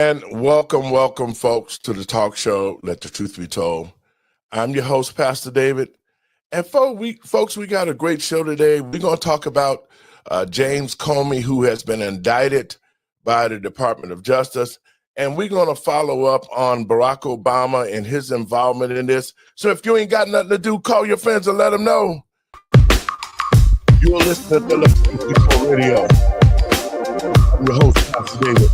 And welcome, folks, to the talk show, Let the Truth Be Told. I'm your host, Pastor David. And folks, we got a great show today. We're going to talk about James Comey, who has been indicted by the Department of Justice. And we're going to follow up on Barack Obama and his involvement in this. So if you ain't got nothing to do, call your friends and let them know. You're listening to Let the Truth Be Told Radio. I'm your host, Pastor David.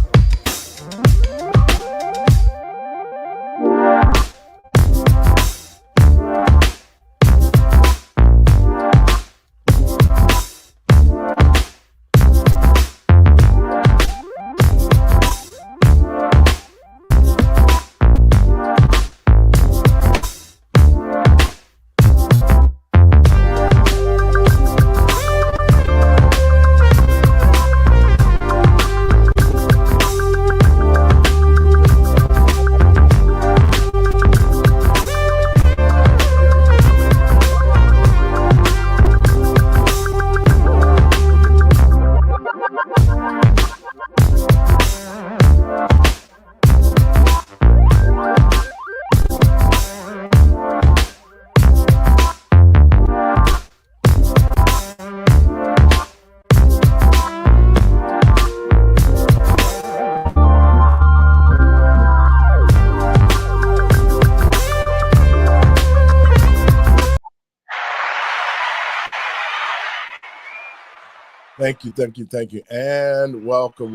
Thank you. And welcome,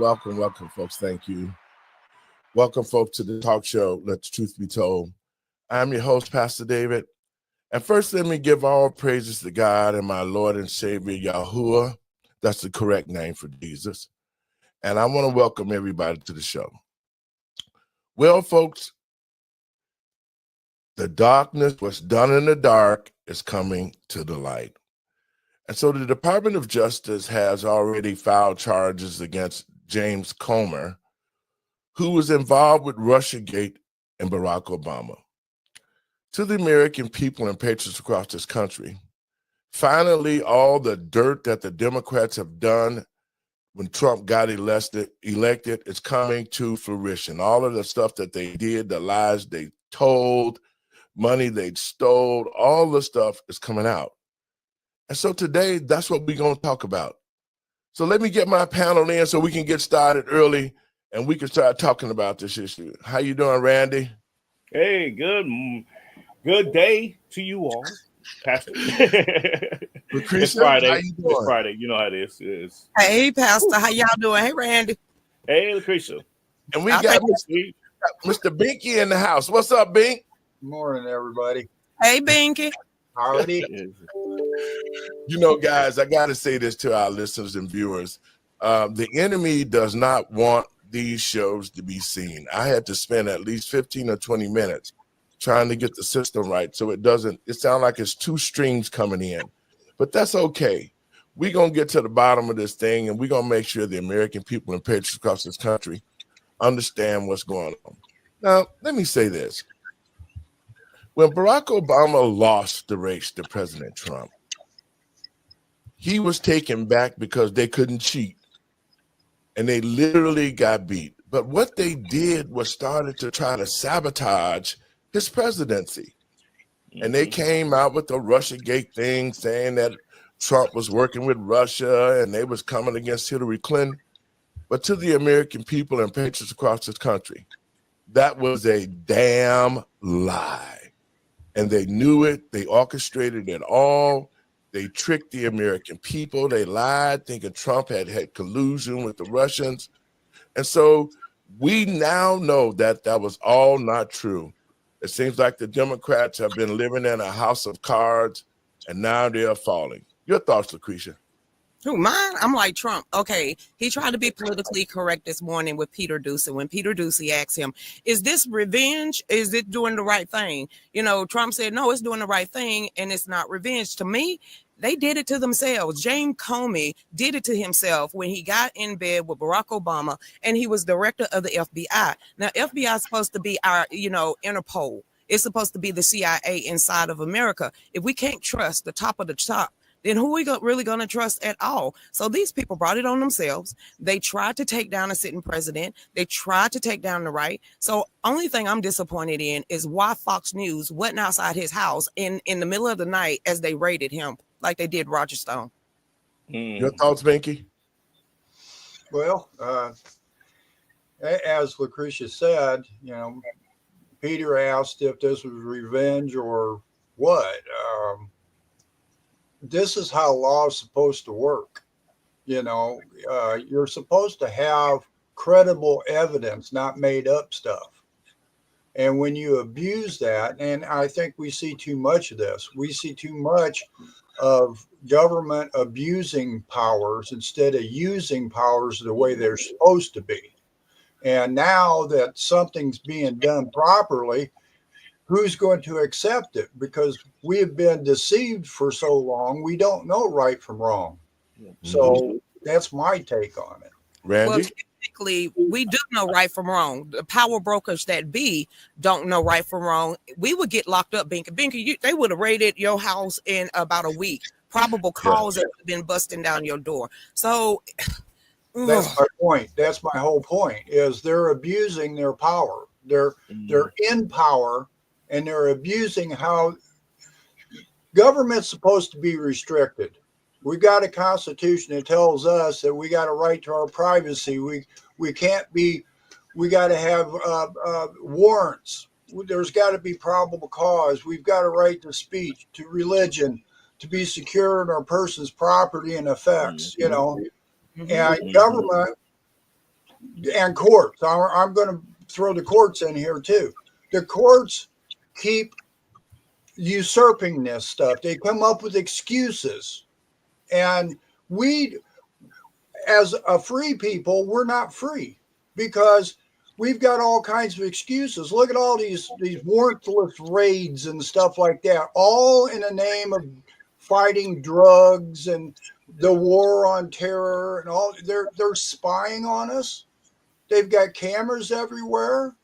folks. Thank you. Welcome, folks, to the talk show, Let the Truth Be Told. I'm your host, Pastor David. And first, let me give all praises to God and my Lord and Savior, Yahuwah. That's the correct name for Jesus. And I want to welcome everybody to the show. Well, folks, the darkness, what's done in the dark, is coming to the light. And so the Department of Justice has already filed charges against James Comer, who was involved with Russiagate and Barack Obama. To the American people and patriots across this country, finally, all the dirt that the Democrats have done when Trump got elected is coming to fruition. All of the stuff that they did, the lies they told, money they stole, all the stuff is coming out. And so today, that's what we're going to talk about. So let me get my panel in so we can get started early and we can start talking about this issue. How you doing, Randy? Hey, good day to you all, Pastor. Lucretia, it's Friday. How you doing? It's Friday. You know how it is. Hey, Pastor. How y'all doing? Hey, Randy. Hey, Lucretia. And we got Mr. Binky in the house. What's up, Bink? Good morning, everybody. Hey, Binky. Howdy. You know, guys, I got to say this to our listeners and viewers. The enemy does not want these shows to be seen. I had to spend at least 15 or 20 minutes trying to get the system right so it sounds like it's two streams coming in. But that's okay. We're going to get to the bottom of this thing, and we're going to make sure the American people and patriots across this country understand what's going on. Now, let me say this. When Barack Obama lost the race to President Trump, he was taken back because they couldn't cheat, and they literally got beat. But what they did was started to try to sabotage his presidency. And they came out with the Russiagate thing saying that Trump was working with Russia and they was coming against Hillary Clinton. But to the American people and patriots across this country, that was a damn lie. And they knew it. They orchestrated it all. They tricked the American people. They lied, thinking Trump had collusion with the Russians. And so we now know that that was all not true. It seems like the Democrats have been living in a house of cards, and now they're falling. Your thoughts, Lucretia? Who, mine? I'm like Trump. Okay, he tried to be politically correct this morning with Peter Doocy. When Peter Doocy asked him, is this revenge? Is it doing the right thing? You know, Trump said, no, it's doing the right thing, and it's not revenge. To me, they did it to themselves. James Comey did it to himself when he got in bed with Barack Obama, and he was director of the FBI. Now, FBI is supposed to be our, Interpol. It's supposed to be the CIA inside of America. If we can't trust the top of the top then who we really going to trust at all? So these people brought it on themselves. They tried to take down a sitting president. They tried to take down the right. So only thing I'm disappointed in is why Fox News wasn't outside his house in the middle of the night as they raided him like they did Roger Stone. Your thoughts, Binky? Well, as Lucretia said, Peter asked if this was revenge or what. This is how law is supposed to work. You're supposed to have credible evidence, not made up stuff. And when you abuse that, and I think we see too much of this, we see too much of government abusing powers instead of using powers the way they're supposed to be. And now that something's being done properly, who's going to accept it? Because we have been deceived for so long, we don't know right from wrong. So that's my take on it. Randy? Well, technically, we do know right from wrong. The power brokers that be don't know right from wrong. We would get locked up, Binky. Binky, they would have raided your house in about a week. Probable cause that would have been busting down your door. So that's my point. That's my whole point. Is they're abusing their power. They're in power, and they're abusing how government's supposed to be restricted. We got a constitution that tells us that we got a right to our privacy. We can't be. We got to have warrants. There's got to be probable cause. We've got a right to speech, to religion, to be secure in our person's property and effects. And government and courts. I'm going to throw the courts in here too. The courts keep usurping this stuff. They come up with excuses. And we, as a free people, we're not free because we've got all kinds of excuses. Look at all these warrantless raids and stuff like that, all in the name of fighting drugs and the war on terror and all. They're spying on us. They've got cameras everywhere.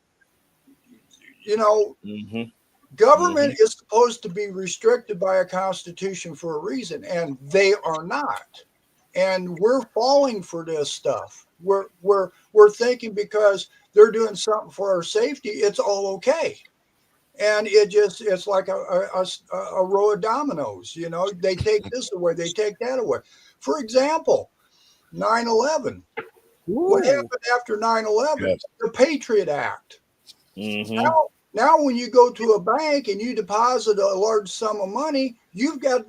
Government is supposed to be restricted by a constitution for a reason, and they are not. And we're falling for this stuff. We're thinking because they're doing something for our safety, it's all okay. And it's like a row of dominoes. They take this away, they take that away. For example, 9/11. What happened after 9/11? Yes. The Patriot Act. Now, when you go to a bank and you deposit a large sum of money, they've got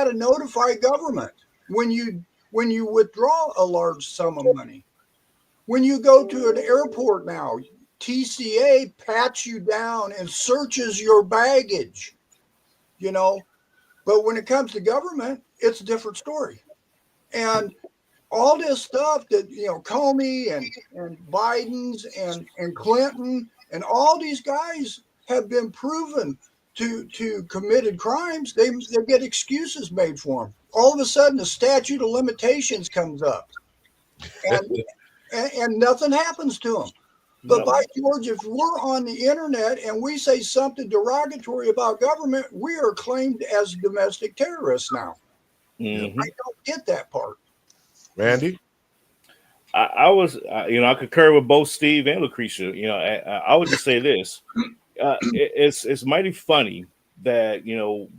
to notify government when you withdraw a large sum of money. When you go to an airport now, TCA pats you down and searches your baggage. But when it comes to government, it's a different story. And all this stuff that Comey and Biden's and Clinton. And all these guys have been proven to committed crimes. They get excuses made for them. All of a sudden, the statute of limitations comes up, and nothing happens to them. But by George, if we're on the internet and we say something derogatory about government, we are claimed as domestic terrorists now. I don't get that part. Randy? I concur with both Steve and Lucretia. I would just say this: it's mighty funny that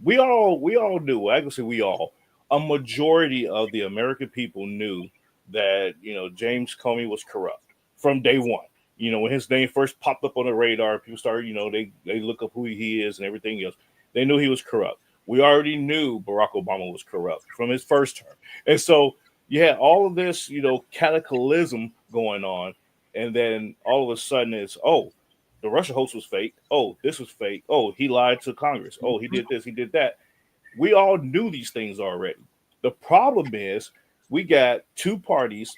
we all knew. I can say we all, a majority of the American people knew that James Comey was corrupt from day one. When his name first popped up on the radar, people started they look up who he is and everything else. They knew he was corrupt. We already knew Barack Obama was corrupt from his first term, and so. You had all of this, cataclysm going on, and then all of a sudden it's, the Russia hoax was fake. Oh, this was fake. Oh, he lied to Congress. Oh, he did this, he did that. We all knew these things already. The problem is we got two parties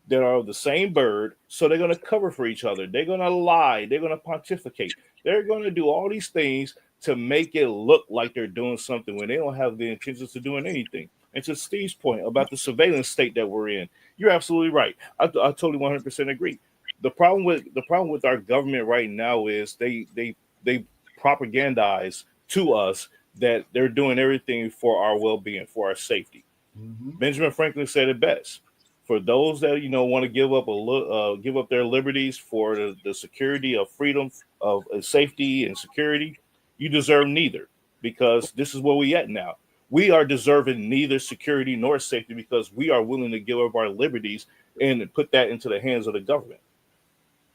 that are the same bird, so they're going to cover for each other. They're going to lie. They're going to pontificate. They're going to do all these things to make it look like they're doing something when they don't have the intentions of doing anything. And to Steve's point about the surveillance state that we're in, you're absolutely right. I totally 100% agree. The problem with our government right now is they propagandize to us that they're doing everything for our well-being, for our safety. Mhm. Benjamin Franklin said it best: for those that want to give up their liberties for the security of freedom, of safety and security, you deserve neither, because this is where we at now. We are deserving neither security nor safety because we are willing to give up our liberties and put that into the hands of the government.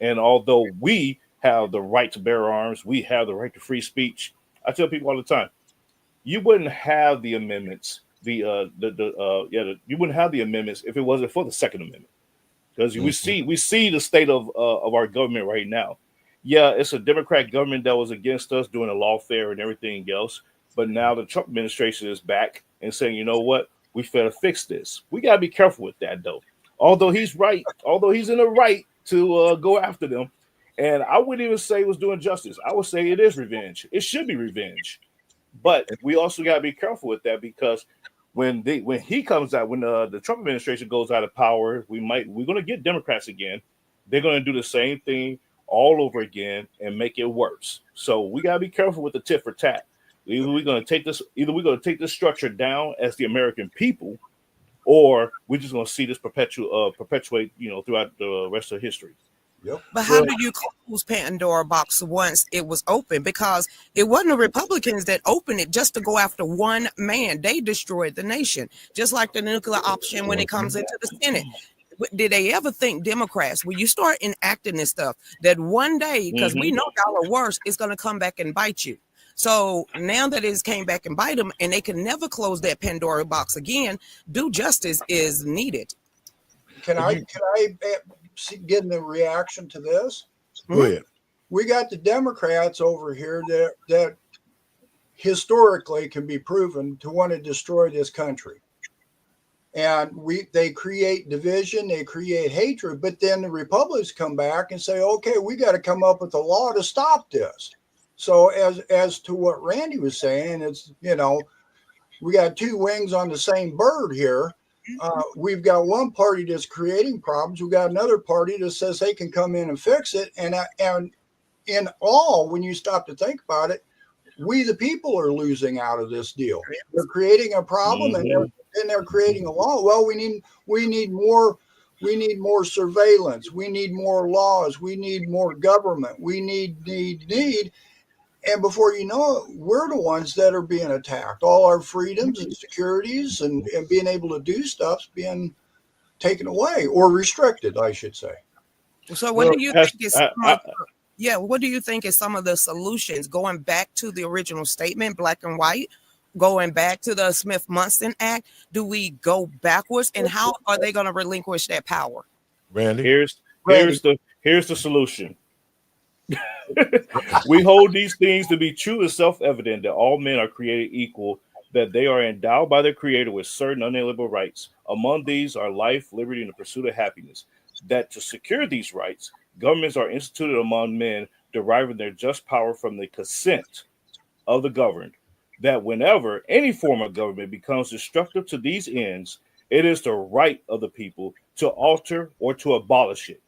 And although we have the right to bear arms, we have the right to free speech. I tell people all the time, you wouldn't have the amendments, you wouldn't have the amendments if it wasn't for the Second Amendment. Because we see the state of our government right now. Yeah, it's a Democrat government that was against us doing the lawfare and everything else, but now the Trump administration is back and saying, you know what, we better fix this. We gotta be careful with that, though. Although he's right, although he's in the right to go after them, and I wouldn't even say it was doing justice. I would say it is revenge. It should be revenge, but we also gotta be careful with that because when he comes out, when the Trump administration goes out of power, we're going to get Democrats again. They're going to do the same thing all over again and make it worse. So we got to be careful with the tit for tat. Either we're going to take this structure down as the American people, or we're just going to see this perpetuate, throughout the rest of history. Yep. But how do you close Pandora box once it was open? Because it wasn't the Republicans that opened it just to go after one man. They destroyed the nation, just like the nuclear option when it comes into the Senate. Did they ever think, Democrats, when you start enacting this stuff, that one day, because we know y'all are worse, it's going to come back and bite you? So now that it's came back and bite them, and they can never close that Pandora box again, due justice is needed. Can I get the reaction to this? Go ahead. We got the Democrats over here that historically can be proven to want to destroy this country. And they create division, they create hatred, but then the Republicans come back and say, okay, we got to come up with a law to stop this. So as to what Randy was saying, it's, we got two wings on the same bird here. We've got one party that's creating problems. We've got another party that says they can come in and fix it. And in all, when you stop to think about it, we the people are losing out of this deal. They're creating a problem and they're creating a law. Well, we need more surveillance. We need more laws. We need more government. We need. And before you know it, we're the ones that are being attacked. All our freedoms and securities and being able to do stuff's being taken away or restricted, I should say. So what do you think is what do you think is some of the solutions, going back to the original statement, black and white, going back to the Smith-Munson Act? Do we go backwards, and how are they going to relinquish that power? Randy? Here's the solution. We hold these things to be true and self-evident, that all men are created equal, that they are endowed by their creator with certain unalienable rights. Among these are life, liberty, and the pursuit of happiness. That to secure these rights, governments are instituted among men, deriving their just power from the consent of the governed. That whenever any form of government becomes destructive to these ends, it is the right of the people to alter or to abolish it.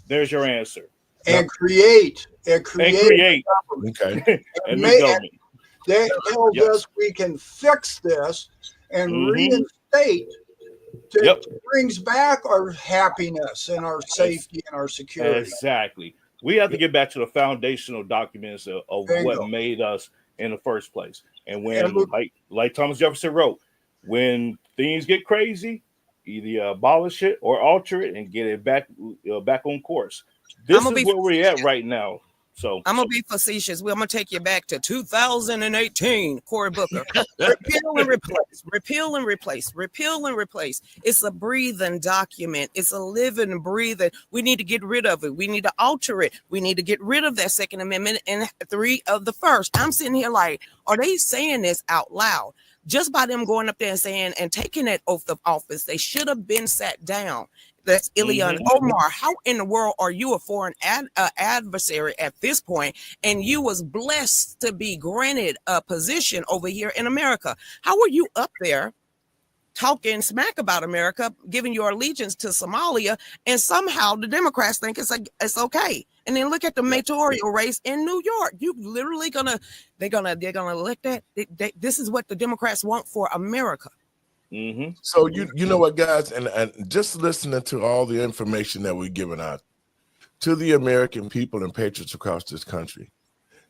There's your answer. And create. Okay. And the government. They told us we can fix this and reinstate. Brings back our happiness and our safety and our security. Exactly. We have to get back to the foundational documents of what made us in the first place. And when, like Thomas Jefferson wrote, when things get crazy, either abolish it or alter it and get it back on course. This is where we're at right now. So I'm gonna be facetious. I'm gonna take you back to 2018, Cory Booker. Repeal and replace, repeal and replace, repeal and replace. It's a breathing document. It's a living, breathing. We need to get rid of it. We need to alter it. We need to get rid of that Second Amendment and 3 of the First. I'm sitting here like, are they saying this out loud? Just by them going up there and saying and taking that oath of office, they should have been sat down. That's Ilhan Omar. How in the world are you a foreign adversary at this point, and you was blessed to be granted a position over here in America? How are you up there talking smack about America, giving your allegiance to Somalia, and somehow the Democrats think it's okay? And then look at the mayoral race in New York. You literally they're gonna elect that. This is what the Democrats want for America. Mm-hmm. So you know what, guys, and just listening to all the information that we're giving out to the American people and patriots across this country,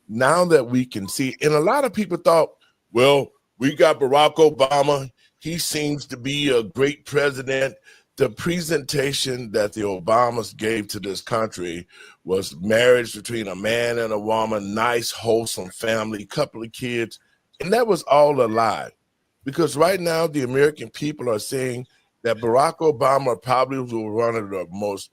now that we can see, and a lot of people thought, well, we got Barack Obama. He seems to be a great president. The presentation that the Obamas gave to this country was marriage between a man and a woman, nice, wholesome family, couple of kids, and that was all a lie. Because right now, the American people are saying that Barack Obama probably was one of the most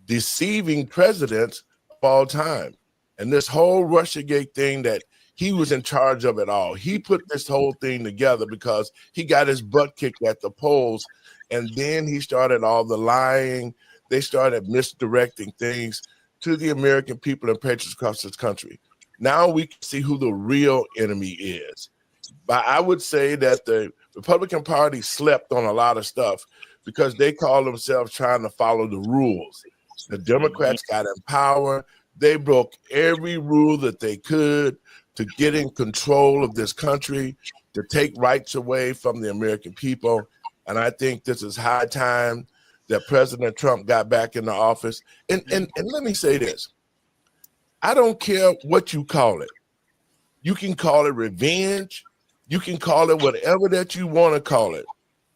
deceiving presidents of all time. And this whole Russiagate thing, that he was in charge of it all. He put this whole thing together because he got his butt kicked at the polls. And then he started all the lying. They started misdirecting things to the American people and patriots across this country. Now we can see who the real enemy is. But I would say that the Republican Party slept on a lot of stuff because they call themselves trying to follow the rules. The Democrats got in power. They broke every rule that they could to get in control of this country, to take rights away from the American people. And I think this is high time that President Trump got back in the office. And let me say this. I don't care what you call it. You can call it revenge. You can call it whatever that you want to call it.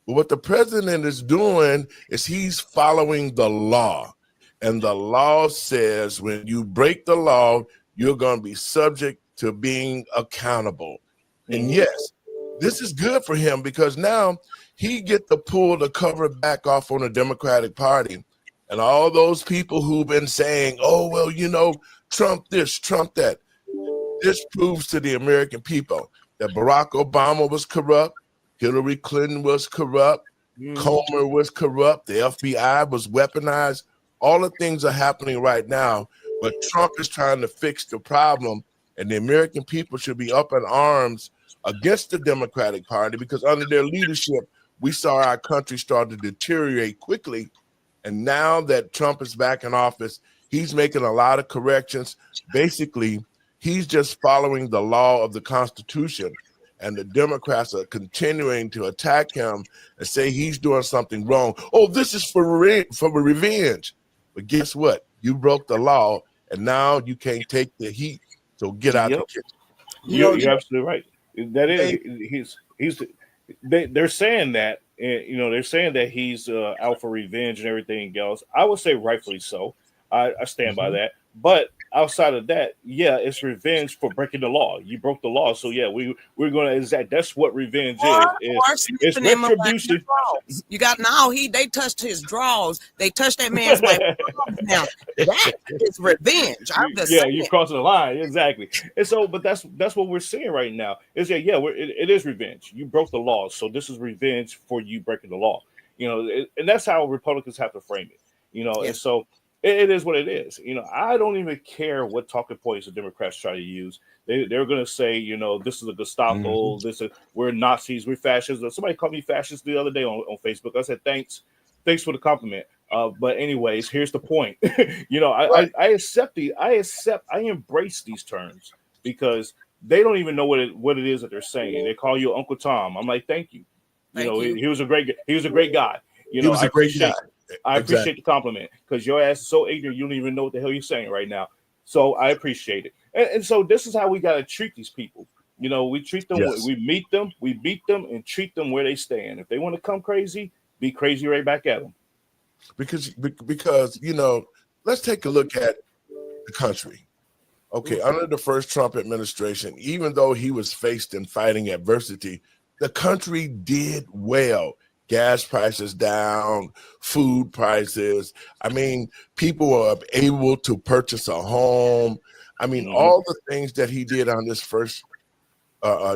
But what the president is doing is he's following the law. And the law says when you break the law, you're going to be subject to being accountable. And yes, this is good for him because now he get to pull the cover back off on the Democratic Party. And all those people who've been saying, oh, well, you know, Trump this, Trump that. This proves to the American people that Barack Obama was corrupt, Hillary Clinton was corrupt, Comer was corrupt, the FBI was weaponized. All the things are happening right now, but Trump is trying to fix the problem, and the American people should be up in arms against the Democratic Party because under their leadership, we saw our country start to deteriorate quickly. And now that Trump is back in office, he's making a lot of corrections. Basically, he's just following the law of the Constitution, and the Democrats are continuing to attack him and say he's doing something wrong. Oh, this is for revenge. But guess what? You broke the law, and now you can't take the heat. So get out the kitchen. You're absolutely right. That is, they're saying that, they're saying that he's out for revenge and everything else. I would say rightfully so. I stand by that. But outside of that, yeah, it's revenge for breaking the law. You broke the law, so yeah, we're going to. That's what revenge is. It's retribution. You got they touched his drawers. They touched that man's like now. That is revenge. I'm just saying. You're crossing the line exactly. And so, but that's what we're seeing right now. Is that it is revenge. You broke the law, so this is revenge for you breaking the law. And that's how Republicans have to frame it. And so. It is what it is. I don't even care what talking points the Democrats try to use. They're going to say, this is a Gestapo, we're Nazis, we're fascists. Somebody called me fascist the other day on Facebook. I said, thanks for the compliment. But anyways, here's the point. I embrace these terms because they don't even know what it is that they're saying. They call you Uncle Tom. I'm like, thank you. He was a great guy. He was a great guy. I appreciate the compliment because your ass is so ignorant you don't even know what the hell you're saying right now. So I appreciate it. And so this is how we got to treat these people. We treat them, we meet them, we beat them, and treat them where they stand. If they want to come crazy, be crazy right back at them. Because let's take a look at the country. Okay, under the first Trump administration, even though he was faced in fighting adversity, the country did well. Gas prices down, food prices. I mean, people were able to purchase a home. I mean, all the things that he did on this first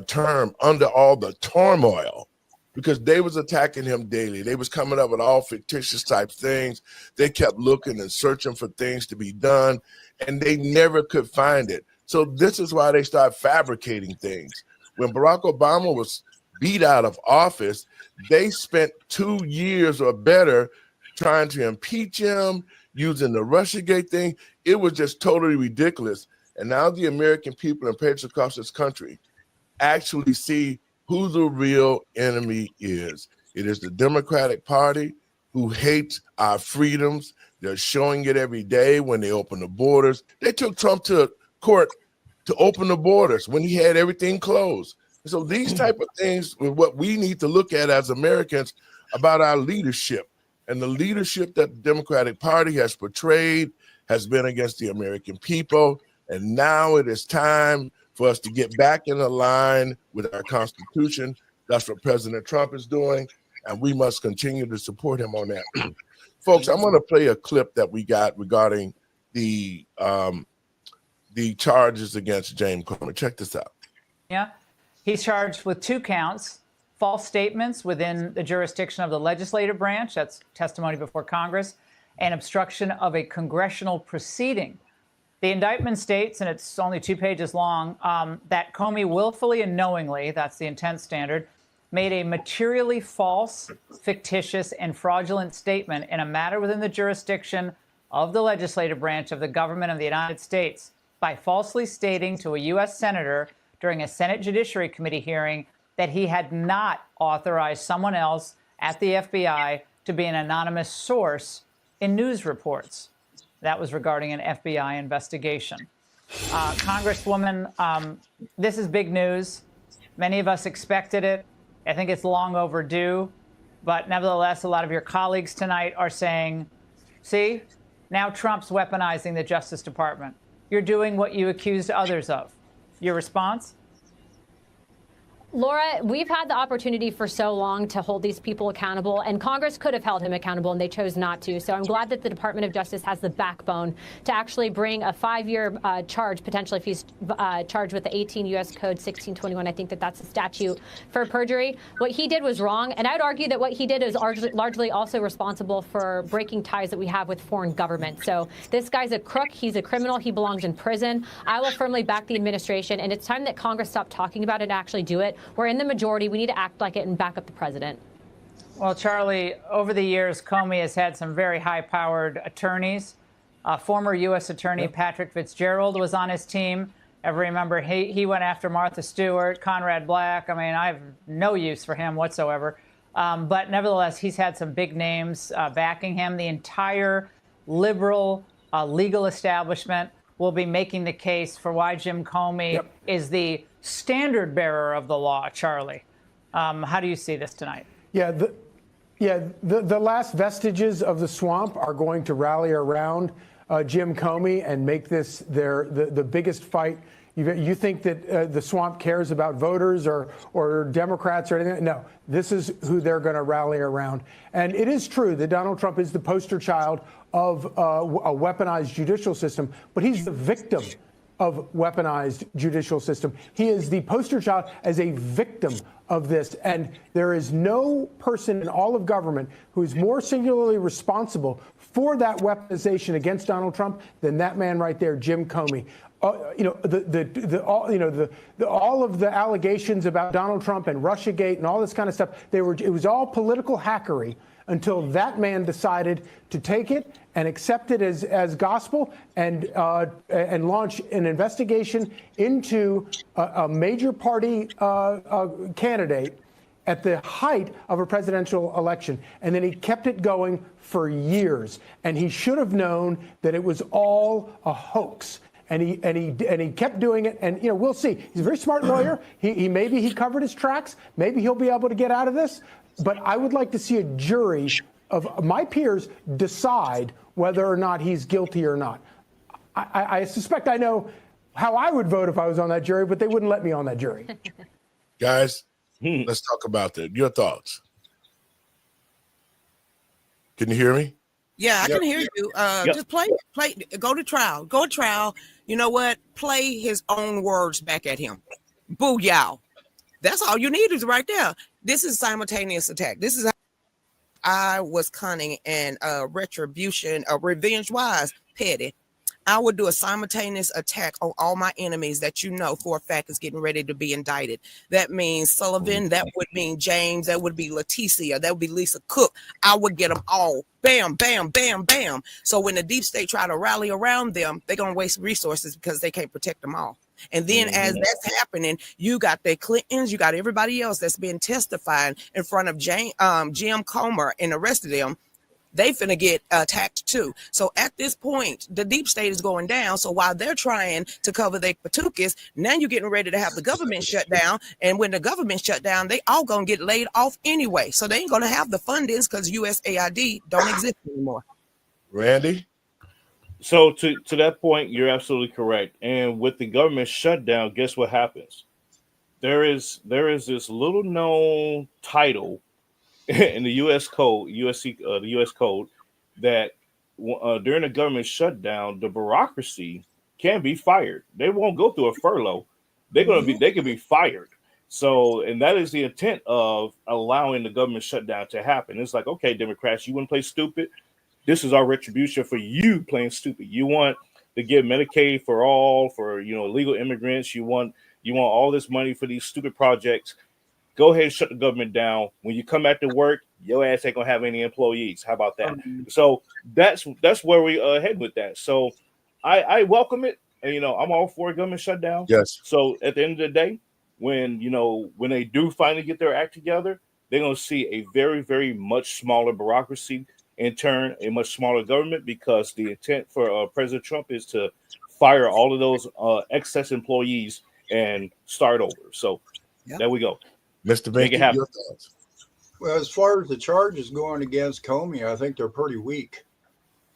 term under all the turmoil, because they was attacking him daily. They was coming up with all fictitious type things. They kept looking and searching for things to be done, and they never could find it. So this is why they start fabricating things. When Barack Obama was beat out of office, they spent 2 years or better trying to impeach him, using the Russiagate thing. It was just totally ridiculous. And now the American people and patriots across this country actually see who the real enemy is. It is the Democratic Party, who hates our freedoms. They're showing it every day when they open the borders. They took Trump to court to open the borders when he had everything closed. So these type of things are what we need to look at as Americans about our leadership. And the leadership that the Democratic Party has portrayed has been against the American people. And now it is time for us to get back in line with our Constitution. That's what President Trump is doing. And we must continue to support him on that. Folks, I'm going to play a clip that we got regarding the charges against James Comey. Check this out. Yeah, he's charged with 2 counts, false statements within the jurisdiction of the legislative branch, that's testimony before Congress, and obstruction of a congressional proceeding. The indictment states, and it's only 2 pages long, that Comey willfully and knowingly, that's the intent standard, made a materially false, fictitious, and fraudulent statement in a matter within the jurisdiction of the legislative branch of the government of the United States by falsely stating to a U.S. senator during a Senate Judiciary Committee hearing that he had not authorized someone else at the FBI to be an anonymous source in news reports. That was regarding an FBI investigation. Congresswoman, this is big news. Many of us expected it. I think it's long overdue. But nevertheless, a lot of your colleagues tonight are saying, see, now Trump's weaponizing the Justice Department. You're doing what you accused others of. Your response? Laura, we've had the opportunity for so long to hold these people accountable, and Congress could have held him accountable, and they chose not to. So I'm glad that the Department of Justice has the backbone to actually bring a 5-year charge, potentially if he's charged with the 18 U.S. Code 1621. I think that that's a statute for perjury. What he did was wrong, and I would argue that what he did is largely also responsible for breaking ties that we have with foreign governments. So this guy's a crook. He's a criminal. He belongs in prison. I will firmly back the administration, and it's time that Congress stop talking about it and actually do it. We're in the majority. We need to act like it and back up the president. Well, Charlie, over the years, Comey has had some very high-powered attorneys. Former U.S. Attorney Patrick Fitzgerald was on his team. I remember he went after Martha Stewart, Conrad Black. I mean, I have no use for him whatsoever. But nevertheless, he's had some big names backing him. The entire liberal legal establishment will be making the case for why Jim Comey is the standard bearer of the law. Charlie, how do you see this tonight? The last vestiges of the swamp are going to rally around Jim Comey and make this the biggest fight. You think that the swamp cares about voters or Democrats or anything? No, this is who they're going to rally around. And it is true that Donald Trump is the poster child of a weaponized judicial system, but he's the victim of weaponized judicial system. He is the poster child as a victim of this. And there is no person in all of government who is more singularly responsible for that weaponization against Donald Trump than that man right there, Jim Comey. All of the allegations about Donald Trump and Russiagate and all this kind of stuff, it was all political hackery until that man decided to take it and accept it as gospel and launch an investigation into a major party candidate at the height of a presidential election. And then he kept it going for years. And he should have known that it was all a hoax. And he kept doing it. And, we'll see. He's a very smart lawyer. Maybe he covered his tracks. Maybe he'll be able to get out of this. But I would like to see a jury of my peers decide whether or not he's guilty or not. I suspect I know how I would vote if I was on that jury, but they wouldn't let me on that jury. Guys, let's talk about that. Your thoughts. Can you hear me? Yeah, I can hear you. Just play, go to trial. You know what? Play his own words back at him. Booyah. That's all you need is right there. This is simultaneous attack. This is how I was cunning and retribution, revenge wise, petty. I would do a simultaneous attack on all my enemies that you know for a fact is getting ready to be indicted. That means Sullivan, that would mean James, that would be Leticia, that would be Lisa Cook. I would get them all. Bam, bam, bam, bam. So when the deep state try to rally around them, they're going to waste resources because they can't protect them all. And then as that's happening, you got the Clintons, you got everybody else that's been testifying in front of Jim Comer and the rest of them. They finna get attacked too. So at this point, the deep state is going down. So while they're trying to cover their patookas, now you're getting ready to have the government shut down. And when the government shut down, they all gonna get laid off anyway. So they ain't gonna have the fundings because USAID don't exist anymore. Randy? So to that point, you're absolutely correct. And with the government shutdown, guess what happens? There is this little known title in the U.S. code, the U.S. code, that during the government shutdown, the bureaucracy can be fired. They won't go through a furlough. They can be fired. So, and that is the intent of allowing the government shutdown to happen. It's like, okay, Democrats, you want to play stupid? This is our retribution for you playing stupid. You want to give Medicaid for all, for illegal immigrants. You want all this money for these stupid projects. Go ahead and shut the government down. When you come back to work, your ass ain't gonna have any employees. How about that? So that's where we head with that. So I welcome it, and I'm all for a government shutdown. Yes. So at the end of the day, when they do finally get their act together, they're gonna see a very, very much smaller bureaucracy, in turn a much smaller government, because the intent for President Trump is to fire all of those excess employees and start over. So there we go. Mr. Make it Binky, happen. your thoughts? Well, as far as the charges going against Comey, I think they're pretty weak.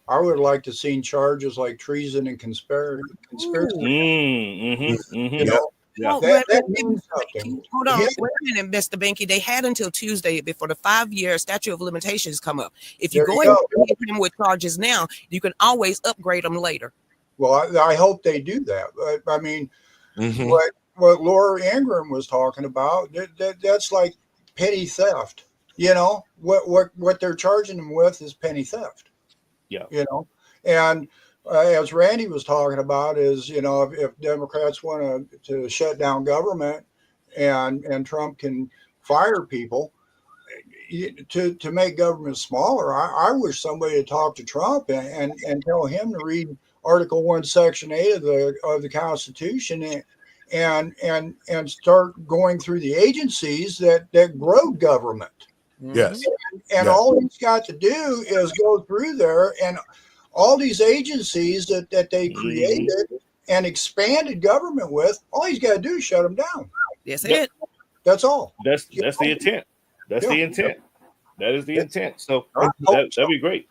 I would like to see charges like treason and conspiracy. You know, Oh, that means something. Hold on, Yeah. wait a minute, Mr. Binky. They had until Tuesday before the 5-year statute of limitations come up. If you There go you ahead go. and hit him with charges now, you can always upgrade them later. Well, I hope they do that. But, I mean, Mhm. what Laura Ingraham was talking about, that's like petty theft. What they're charging them with is petty theft. Yeah. And as Randy was talking about is, if Democrats want to shut down government and Trump can fire people to make government smaller, I wish somebody would talk to Trump and tell him to read Article 1, Section 8 of the Constitution and start going through the agencies that grow government. Yes. And all he's got to do is go through there, and all these agencies that they created and expanded government with, all he's got to do is shut them down. That's it. That's all. That's the intent. That's the intent. That is the intent. So I hope that'd be great.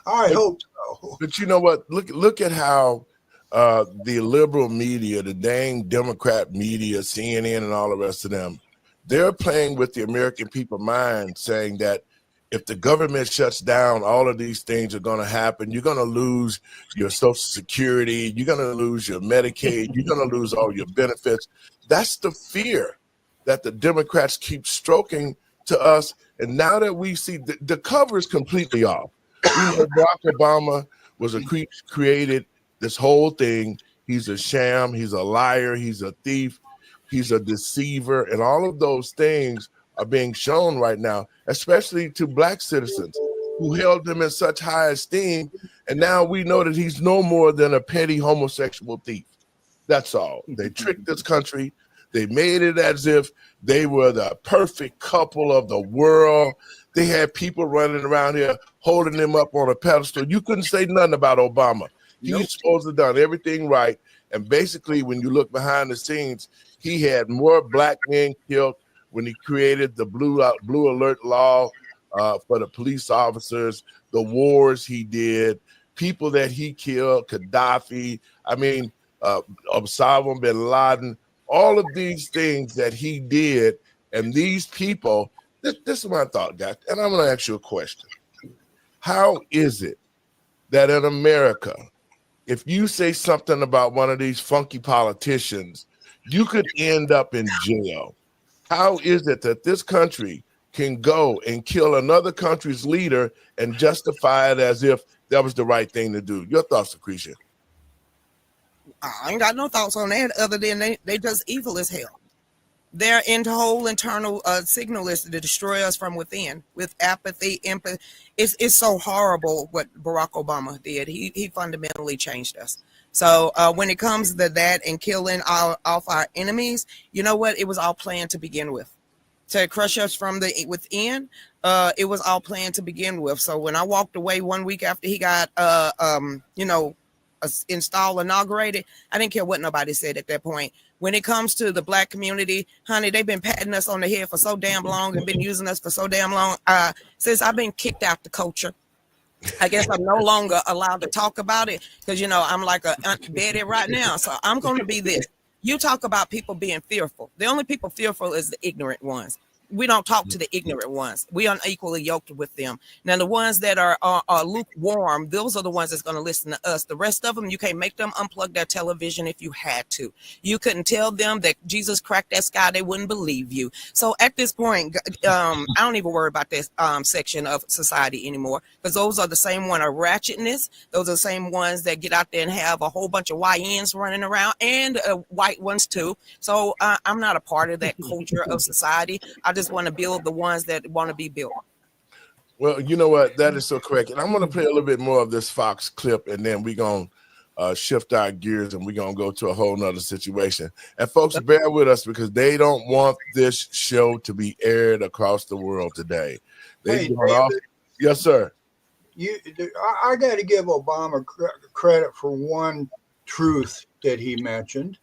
I hope so. But you know what? Look at how the liberal media, the dang Democrat media, CNN and all the rest of them, they're playing with the American people mind, saying that if the government shuts down, all of these things are going to happen. You're going to lose your Social Security. You're going to lose your Medicaid. You're going to lose all your benefits. That's the fear that the Democrats keep stroking to us. And now that we see the cover is completely off. Barack Obama was created this whole thing. He's a sham. He's a liar. He's a thief. He's a deceiver. And all of those things are being shown right now, especially to Black citizens who held him in such high esteem. And now we know that he's no more than a petty homosexual thief. That's all. They tricked this country. They made it as if they were the perfect couple of the world. They had people running around here holding him up on a pedestal. You couldn't say nothing about Obama. He's supposed to have done everything right. And basically, when you look behind the scenes, he had more Black men killed when he created the blue alert law for the police officers, the wars he did, people that he killed, Gaddafi, Osama bin Laden, all of these things that he did. And these people, this is my thought, guys, and I'm going to ask you a question. How is it that in America, if you say something about one of these funky politicians, you could end up in jail? How is it that this country can go and kill another country's leader and justify it as if that was the right thing to do? Your thoughts, Lucretia? I ain't got no thoughts on that other than they just evil as hell. Their whole internal signal is to destroy us from within with apathy, empathy. It's so horrible what Barack Obama did. He fundamentally changed us. So when it comes to that and killing off our enemies, you know what? It was all planned to begin with. To crush us from the within, it was all planned to begin with. So when I walked away 1 week after he got, inaugurated, I didn't care what nobody said at that point. When it comes to the Black community, honey, they've been patting us on the head for so damn long and been using us for so damn long. Since I've been kicked out the culture, I guess I'm no longer allowed to talk about it because, I'm like a Aunt Betty right now. So I'm going to be this. You talk about people being fearful. The only people fearful is the ignorant ones. We don't talk to the ignorant ones. We are unequally yoked with them. Now, the ones that are lukewarm, those are the ones that's going to listen to us. The rest of them, you can't make them unplug their television if you had to. You couldn't tell them that Jesus cracked that sky. They wouldn't believe you. So at this point, I don't even worry about this section of society anymore because those are the same one of ratchetness. Those are the same ones that get out there and have a whole bunch of YNs running around and white ones too. So I'm not a part of that culture of society. I just want to build the ones that want to be built. Well, you know what? That is so correct. And I'm going to play a little bit more of this Fox clip, and then we're going to shift our gears and we're going to go to a whole nother situation. And folks, bear with us because they don't want this show to be aired across the world today. Hey, David, yes, sir. I got to give Obama credit for one truth that he mentioned.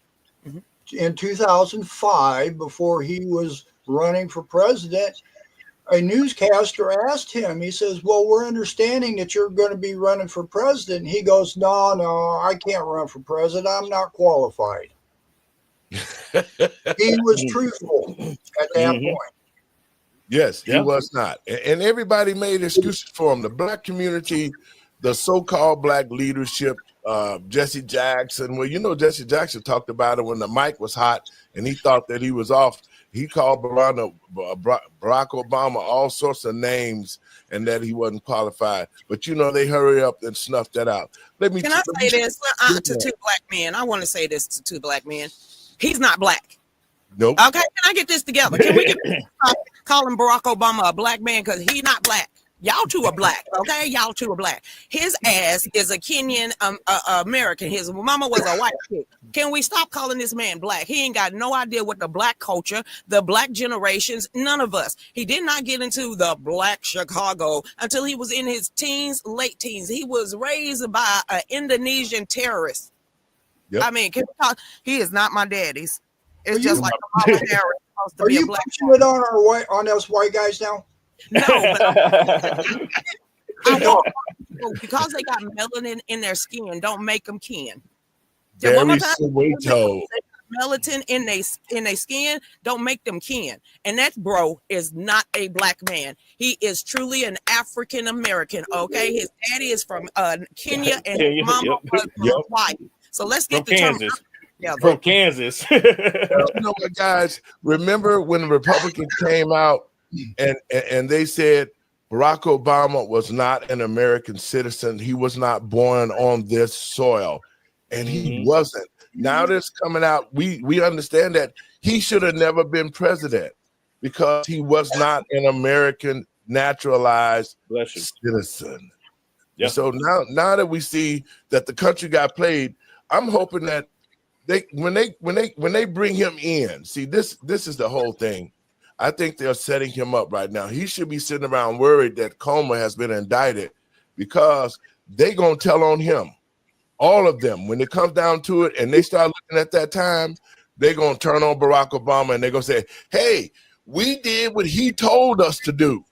Mm-hmm. In 2005, before he was running for president, a newscaster asked him, he says, well, we're understanding that you're going to be running for president. And he goes, no, I can't run for president. I'm not qualified. He was truthful at that point. Yes, he was not. And everybody made excuses for him. The Black community, the so-called Black leadership, Jesse Jackson. Well, Jesse Jackson talked about it when the mic was hot and he thought that he was off. He called Barack Obama all sorts of names and that he wasn't qualified. But, they hurry up and snuff that out. Can I say this to two Black men? I want to say this to two Black men. He's not Black. Nope. Okay, can I get this together? Can we call him Barack Obama a Black man? Because he's not Black. Y'all two are Black, okay? Y'all two are Black. His ass is a Kenyan American. His mama was a white chick. Can we stop calling this man Black? He ain't got no idea what the Black culture, the Black generations, none of us. He did not get into the Black Chicago until he was in his teens, late teens. He was raised by an Indonesian terrorist. Yep. I mean, can we talk? He is not my daddy's. It's just like a terrorist supposed to be a Black. Are you it on us white guys now? No, but because they got melanin in their skin, don't make them kin. Very Soweto. Melanin in their skin, don't make them kin. And that bro is not a Black man. He is truly an African American. Okay, his daddy is from Kenya and his mama was white. So let's get the term. From Kansas. What, guys? Remember when the Republicans came out and they said Barack Obama was not an American citizen. He was not born on this soil, and he wasn't. Now that's coming out. We understand that he should have never been president because he was not an American naturalized citizen. Yep. So now that we see that the country got played, I'm hoping that when they bring him in, see this is the whole thing. I think they're setting him up right now. He should be sitting around worried that Comer has been indicted because they're going to tell on him. All of them. When it comes down to it and they start looking at that time, they're going to turn on Barack Obama and they're going to say, hey, we did what he told us to do.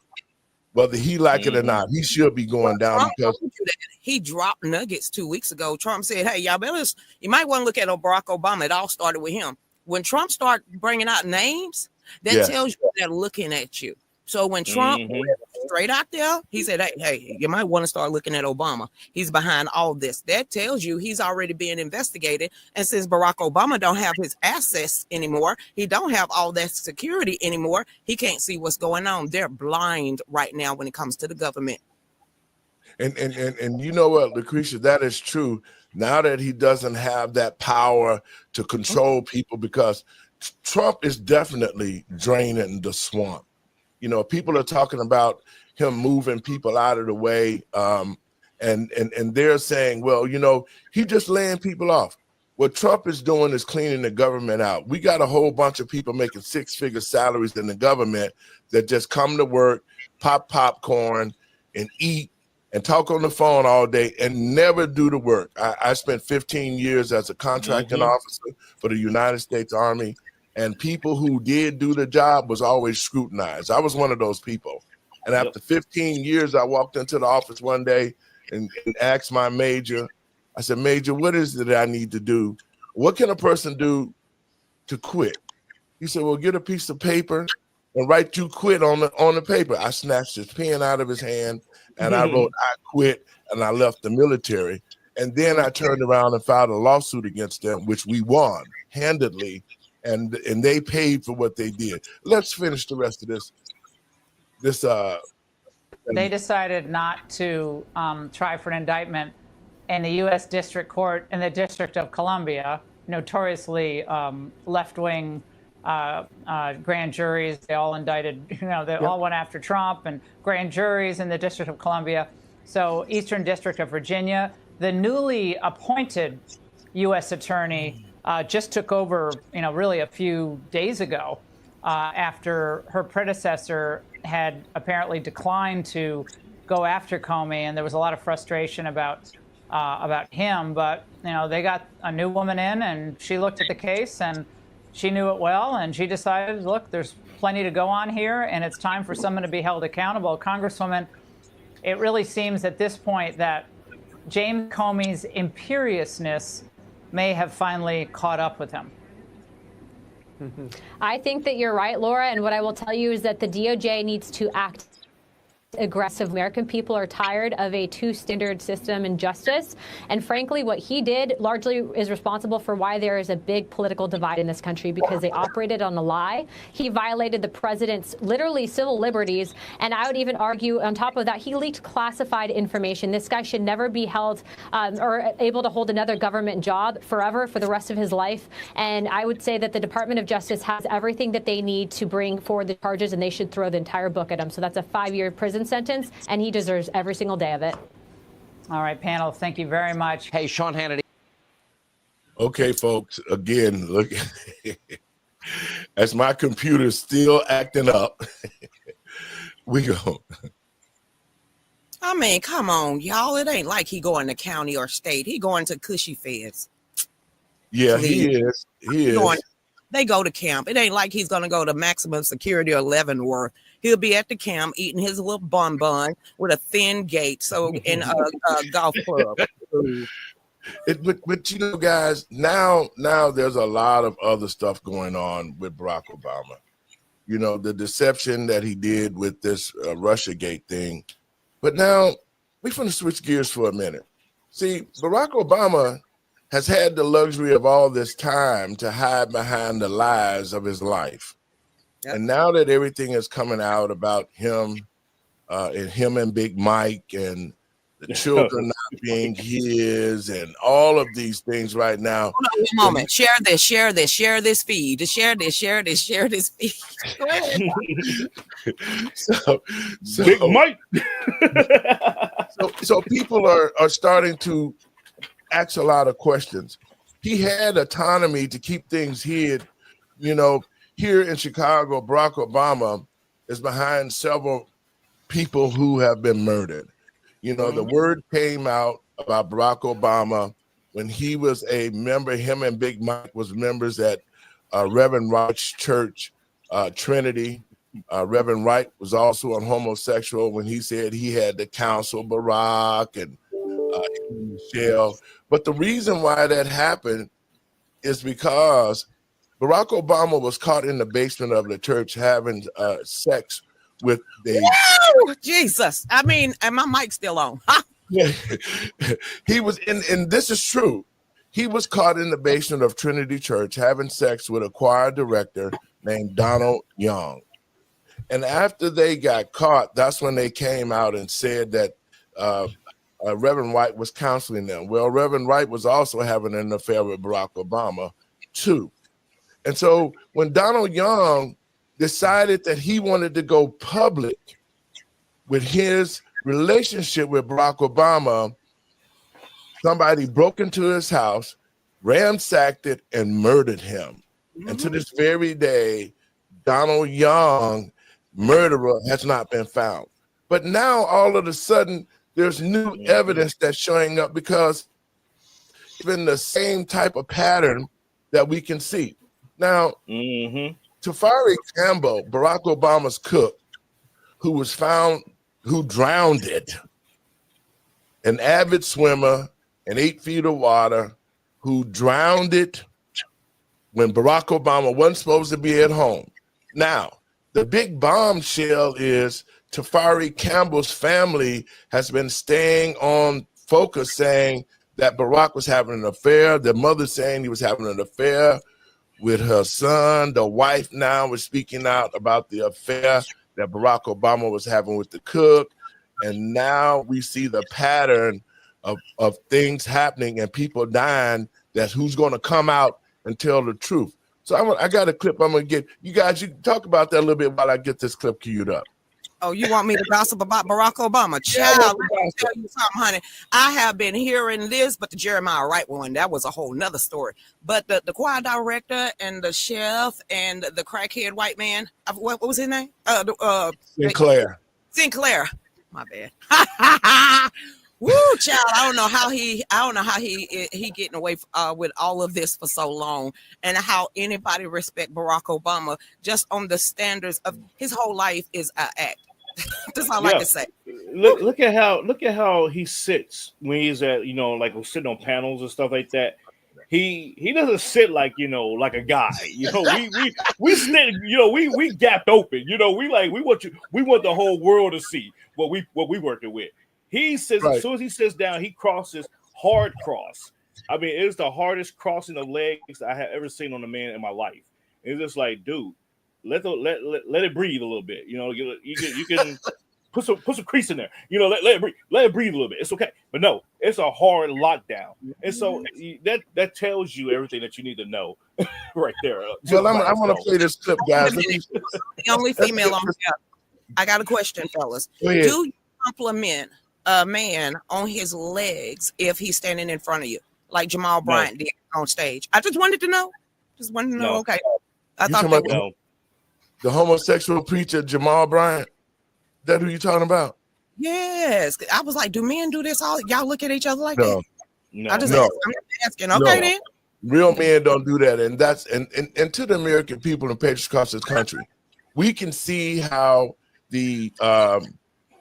Whether he like it or not, he should be going down because he dropped nuggets 2 weeks ago. Trump said, hey, y'all you might want to look at Barack Obama. It all started with him. When Trump started bringing out names, that tells you they're looking at you. So when Trump went straight out there, he said, hey, you might want to start looking at Obama. He's behind all this. That tells you he's already being investigated. And since Barack Obama don't have his assets anymore, he don't have all that security anymore, he can't see what's going on. They're blind right now when it comes to the government. And you know what, Lucretia, that is true. now that he doesn't have that power to control people, because Trump is definitely draining the swamp. You know, people are talking about him moving people out of the way, and they're saying, well, you know, he just laying people off. What Trump is doing is cleaning the government out. We got a whole bunch of people making six-figure salaries in the government that just come to work, pop popcorn, and eat and talk on the phone all day and never do the work. I spent 15 years as a contracting officer for the United States Army, and people who did do the job was always scrutinized. I was one of those people. And after 15 years, I walked into the office one day and asked my major, I said, Major, what is it that I need to do? What can a person do to quit? He said, well, get a piece of paper and write "you quit" on the paper. I snatched his pen out of his hand and I wrote "I quit," and I left the military. And then I turned around and filed a lawsuit against them, which we won handedly, and they paid for what they did. Let's finish the rest of this. They decided not to try for an indictment in the U.S. District Court in the District of Columbia, notoriously left-wing grand juries. They all indicted, you know, they all went after Trump, and grand juries in the District of Columbia. So Eastern District of Virginia, the newly appointed U.S. attorney just took over, you know, really a few days ago after her predecessor had apparently declined to go after Comey, and there was a lot of frustration about him. But, you know, they got a new woman in, and she looked at the case, and she knew it well, and she decided, look, there's plenty to go on here, and it's time for someone to be held accountable. Congresswoman, it really seems at this point that James Comey's imperiousness may have finally caught up with him. I think that you're right, Laura. And what I will tell you is that the DOJ needs to act aggressive. American people are tired of a two-standard system in justice. And frankly, what he did largely is responsible for why there is a big political divide in this country, because they operated on a lie. He violated the president's literally civil liberties. And I would even argue on top of that, he leaked classified information. This guy should never be held or able to hold another government job forever for the rest of his life. And I would say that the Department of Justice has everything that they need to bring forward the charges, and they should throw the entire book at him. So that's a 5-year prison sentence, and he deserves every single day of it. All right, panel, thank you very much. Hey, Sean Hannity. Okay, folks, again, look, as my computer's still acting up, we go. I mean, come on, y'all. It ain't like he going to county or state. He going to cushy feds. Yeah, he is. He is. They go to camp. It ain't like he's going to go to maximum security or Leavenworth. He'll be at the camp eating his little bonbon with a thin gate. So in a golf club. But you know, guys, now there's a lot of other stuff going on with Barack Obama. You know, the deception that he did with this Russiagate thing. But now we're going to switch gears for a minute. See, Barack Obama has had the luxury of all this time to hide behind the lies of his life. Yep. And now that everything is coming out about him and Big Mike and the children not being his and all of these things right now. Hold on one moment. Share this feed. Share this feed. Go ahead. so Big Mike. so people are starting to ask a lot of questions. He had autonomy to keep things hid. You know, here in Chicago, Barack Obama is behind several people who have been murdered. You know, the word came out about Barack Obama when he was a member, him and Big Mike was members at Reverend Wright's church, Trinity. Reverend Wright was also a homosexual when he said he had to counsel Barack and Michelle. But the reason why that happened is because Barack Obama was caught in the basement of the church having sex with the. Whoa, Jesus! I mean, and my mic's still on. Yeah, he was in, and this is true. He was caught in the basement of Trinity Church having sex with a choir director named Donald Young. And after they got caught, that's when they came out and said that Reverend White was counseling them. Well, Reverend White was also having an affair with Barack Obama, too. And so when Donald Young decided that he wanted to go public with his relationship with Barack Obama, somebody broke into his house, ransacked it, and murdered him. And to this very day, Donald Young, murderer, has not been found. But now all of a sudden, there's new evidence that's showing up, because even the same type of pattern that we can see. Now, Tafari Campbell, Barack Obama's cook, who was found, who drowned it, an avid swimmer in 8 feet of water, who drowned it when Barack Obama wasn't supposed to be at home. Now, the big bombshell is Tafari Campbell's family has been staying on focus, saying that Barack was having an affair. The mother saying he was having an affair with her son. The wife now was speaking out about the affair that Barack Obama was having with the cook. And now we see the pattern of things happening and people dying. That's who's going to come out and tell the truth. So I got a clip I'm going to get. You guys, you talk about that a little bit while I get this clip queued up. Oh, you want me to gossip about Barack Obama? Child, let me tell you something, honey. I have been hearing this, but the Jeremiah Wright one, that was a whole nother story. But the choir director and the chef and the crackhead white man, what was his name? Sinclair. Sinclair. My bad. Woo, child! I don't know how he getting away with all of this for so long, and how anybody respect Barack Obama just on the standards of his whole life is an act. That's all I can say. Look at how he sits when he's at, like sitting on panels and stuff like that. He doesn't sit like like a guy. We sit, we gapped open. We want the whole world to see what we working with. He says As soon as he sits down, he crosses hard cross. I mean, it is the hardest crossing of legs I have ever seen on a man in my life. It's just like, dude, let it breathe a little bit. You can put some crease in there. Let it breathe a little bit. It's okay. But no, it's a hard lockdown, and so that tells you everything that you need to know right there. Well, I want to play this clip, guys. The only female on here. I got a question, fellas. Do you compliment a man on his legs if he's standing in front of you, like Jamal Bryant did on stage? I just wanted to know. No. Okay. I thought that was the homosexual preacher Jamal Bryant. That who you talking about? Yes. I was like, do men do this all? Y'all look at each other like that? No. I'm asking. Okay, then. Real men don't do that, and that's and to the American people and patriots across this country, we can see how the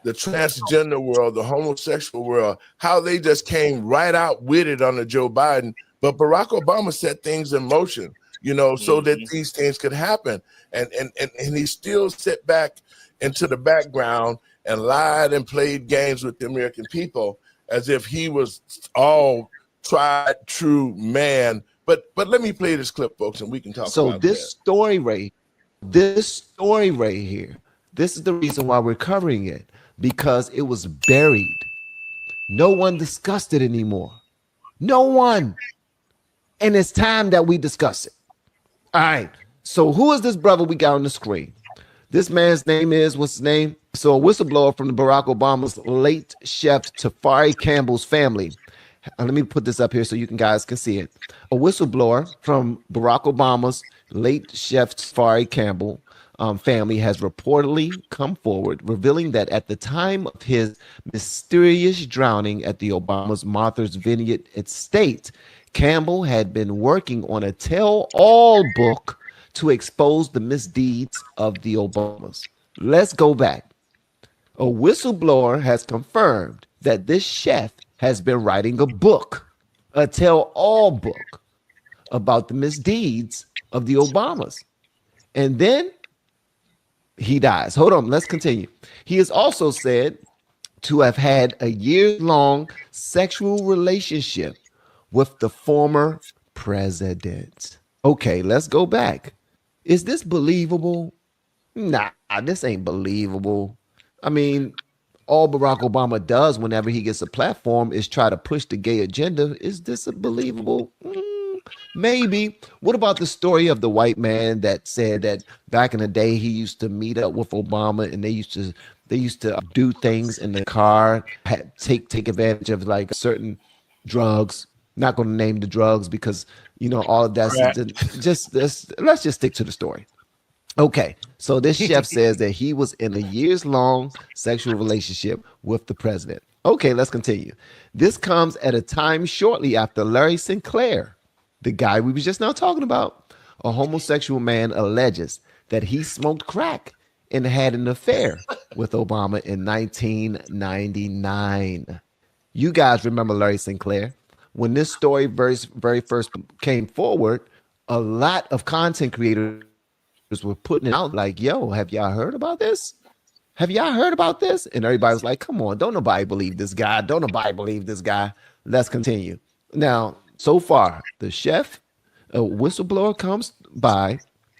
transgender world, the homosexual world, how they just came right out with it under Joe Biden. But Barack Obama set things in motion, so that these things could happen. And he still sat back into the background and lied and played games with the American people as if he was all tried, true man. But let me play this clip, folks, and we can talk about So this story right here, this is the reason why we're covering it. Because it was buried. No one discussed it anymore. No one. And it's time that we discuss it. All right. So who is this brother we got on the screen? This man's name is, what's his name? So a whistleblower from the Barack Obama's late chef Tafari Campbell's family. Let me put this up here so you guys can see it. A whistleblower from Barack Obama's late chef Tafari Campbell family has reportedly come forward, revealing that at the time of his mysterious drowning at the Obama's Martha's Vineyard estate, Campbell had been working on a tell-all book to expose the misdeeds of the Obamas. Let's go back. A whistleblower has confirmed that this chef has been writing a book, a tell-all book about the misdeeds of the Obamas. And then he dies. Hold on, let's continue. He is also said to have had a year-long sexual relationship with the former president. Okay, let's go back. Is this believable? Nah, this ain't believable. I mean, all Barack Obama does whenever he gets a platform is try to push the gay agenda. Is this a believable? Maybe. What about the story of the white man that said that back in the day he used to meet up with Obama and they used to do things in the car, take advantage of like certain drugs. Not going to name the drugs because all of that's let's just stick to the story. Okay, so this chef says that he was in a years-long sexual relationship with the president. Okay, let's continue. This comes at a time shortly after Larry Sinclair, the guy we were just now talking about, a homosexual man, alleges that he smoked crack and had an affair with Obama in 1999. You guys remember Larry Sinclair? When this story very first came forward, a lot of content creators were putting it out like, yo, have y'all heard about this? Have y'all heard about this? And everybody was like, come on, don't nobody believe this guy. Don't nobody believe this guy. Let's continue. Now, so far, the chef, a whistleblower comes by,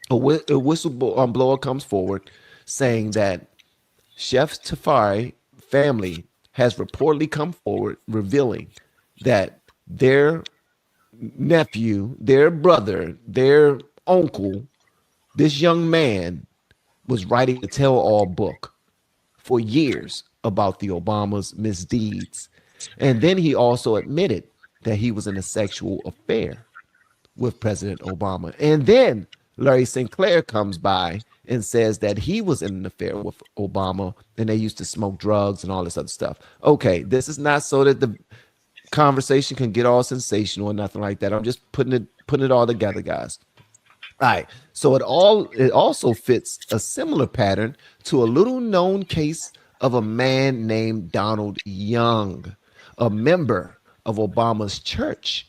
a whistleblower comes forward saying that Chef Tafari family has reportedly come forward revealing that their nephew, their brother, their uncle, this young man was writing a tell-all book for years about the Obama's misdeeds. And then he also admitted that he was in a sexual affair with President Obama. And then Larry Sinclair comes by and says that he was in an affair with Obama and they used to smoke drugs and all this other stuff. Okay, this is not so that the conversation can get all sensational or nothing like that. I'm just putting it all together, guys. All right, so it also fits a similar pattern to a little known case of a man named Donald Young, a member of Obama's church,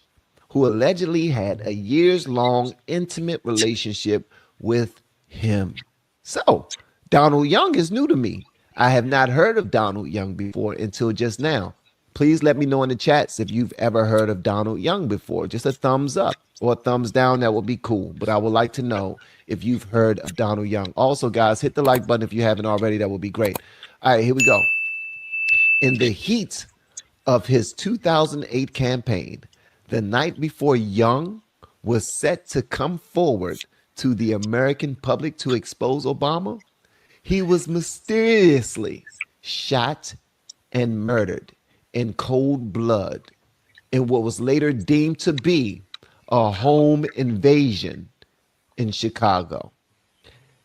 who allegedly had a years-long intimate relationship with him. So Donald Young is new to me. I have not heard of Donald Young before until just now. Please let me know in the chats if you've ever heard of Donald Young before. Just a thumbs up or a thumbs down, that would be cool. But I would like to know if you've heard of Donald Young. Also, guys, hit the like button if you haven't already. That would be great. All right, here we go. In the heat of his 2008 campaign, the night before Young was set to come forward to the American public to expose Obama, he was mysteriously shot and murdered in cold blood in what was later deemed to be a home invasion in Chicago.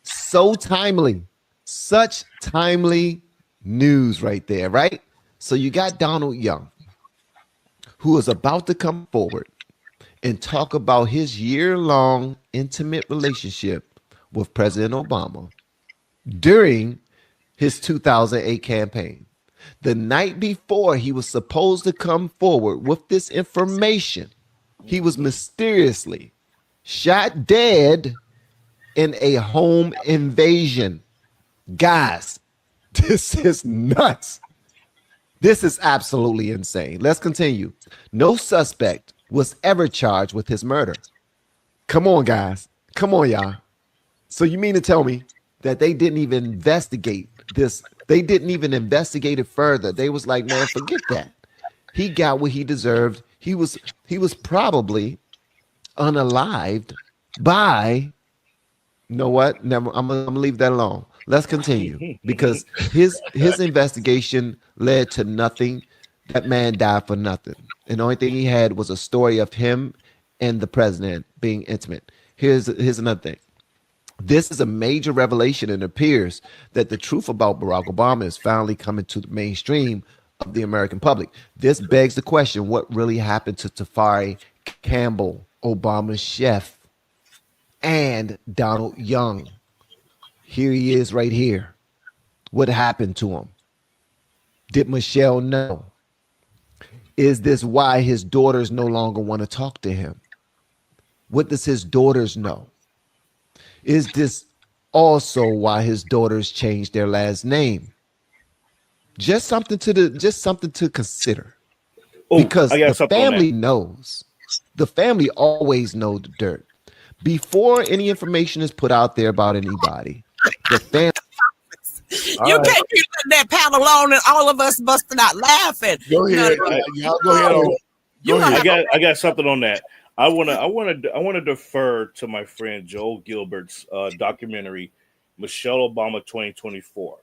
So timely, such timely news right there, right? So you got Donald Young, who is about to come forward and talk about his year-long intimate relationship with President Obama during his 2008 campaign. The night before he was supposed to come forward with this information, he was mysteriously shot dead in a home invasion. Guys, this is nuts. This is absolutely insane. Let's continue. No suspect was ever charged with his murder. Come on, guys. Come on, y'all. So you mean to tell me that they didn't even investigate this? They didn't even investigate it further. They was like, man, forget that. He got what he deserved. He was probably unalived by, you know what? Never. I'm gonna leave that alone. Let's continue because his investigation led to nothing. That man died for nothing. And the only thing he had was a story of him and the president being intimate. Here's another thing. This is a major revelation, and it appears that the truth about Barack Obama is finally coming to the mainstream of the American public. This begs the question, what really happened to Tafari Campbell, Obama's chef, and Donald Young? Here he is right here. What happened to him? Did Michelle know? Is this why his daughters no longer want to talk to him? What does his daughters know? Is this also why his daughters changed their last name? Just something to consider. Because the family knows. The family always knows the dirt. Before any information is put out there about anybody, the family. You can't be that paddle on and all of us busted out laughing. Go ahead. Y'all go ahead. Go ahead. I got something on that. I wanna defer to my friend Joel Gilbert's documentary, Michelle Obama 2024.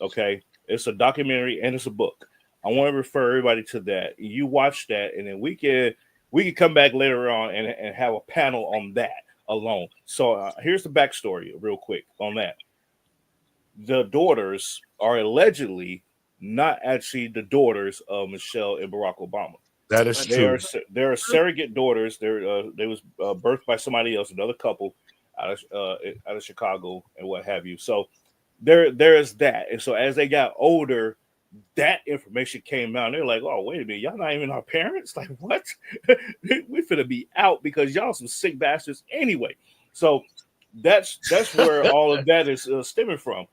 Okay, it's a documentary and it's a book. I want to refer everybody to that. You watch that, and then we can come back later on and have a panel on that alone. So here's the backstory real quick on that. The daughters are allegedly not actually the daughters of Michelle and Barack Obama. That is true. They're surrogate daughters. They was birthed by somebody else, another couple out of Chicago and what have you. So there is that. And so as they got older, that information came out. And they're like, oh, wait a minute, y'all not even our parents? Like, what? We finna be out because y'all some sick bastards anyway. So that's where all of that is stemming from.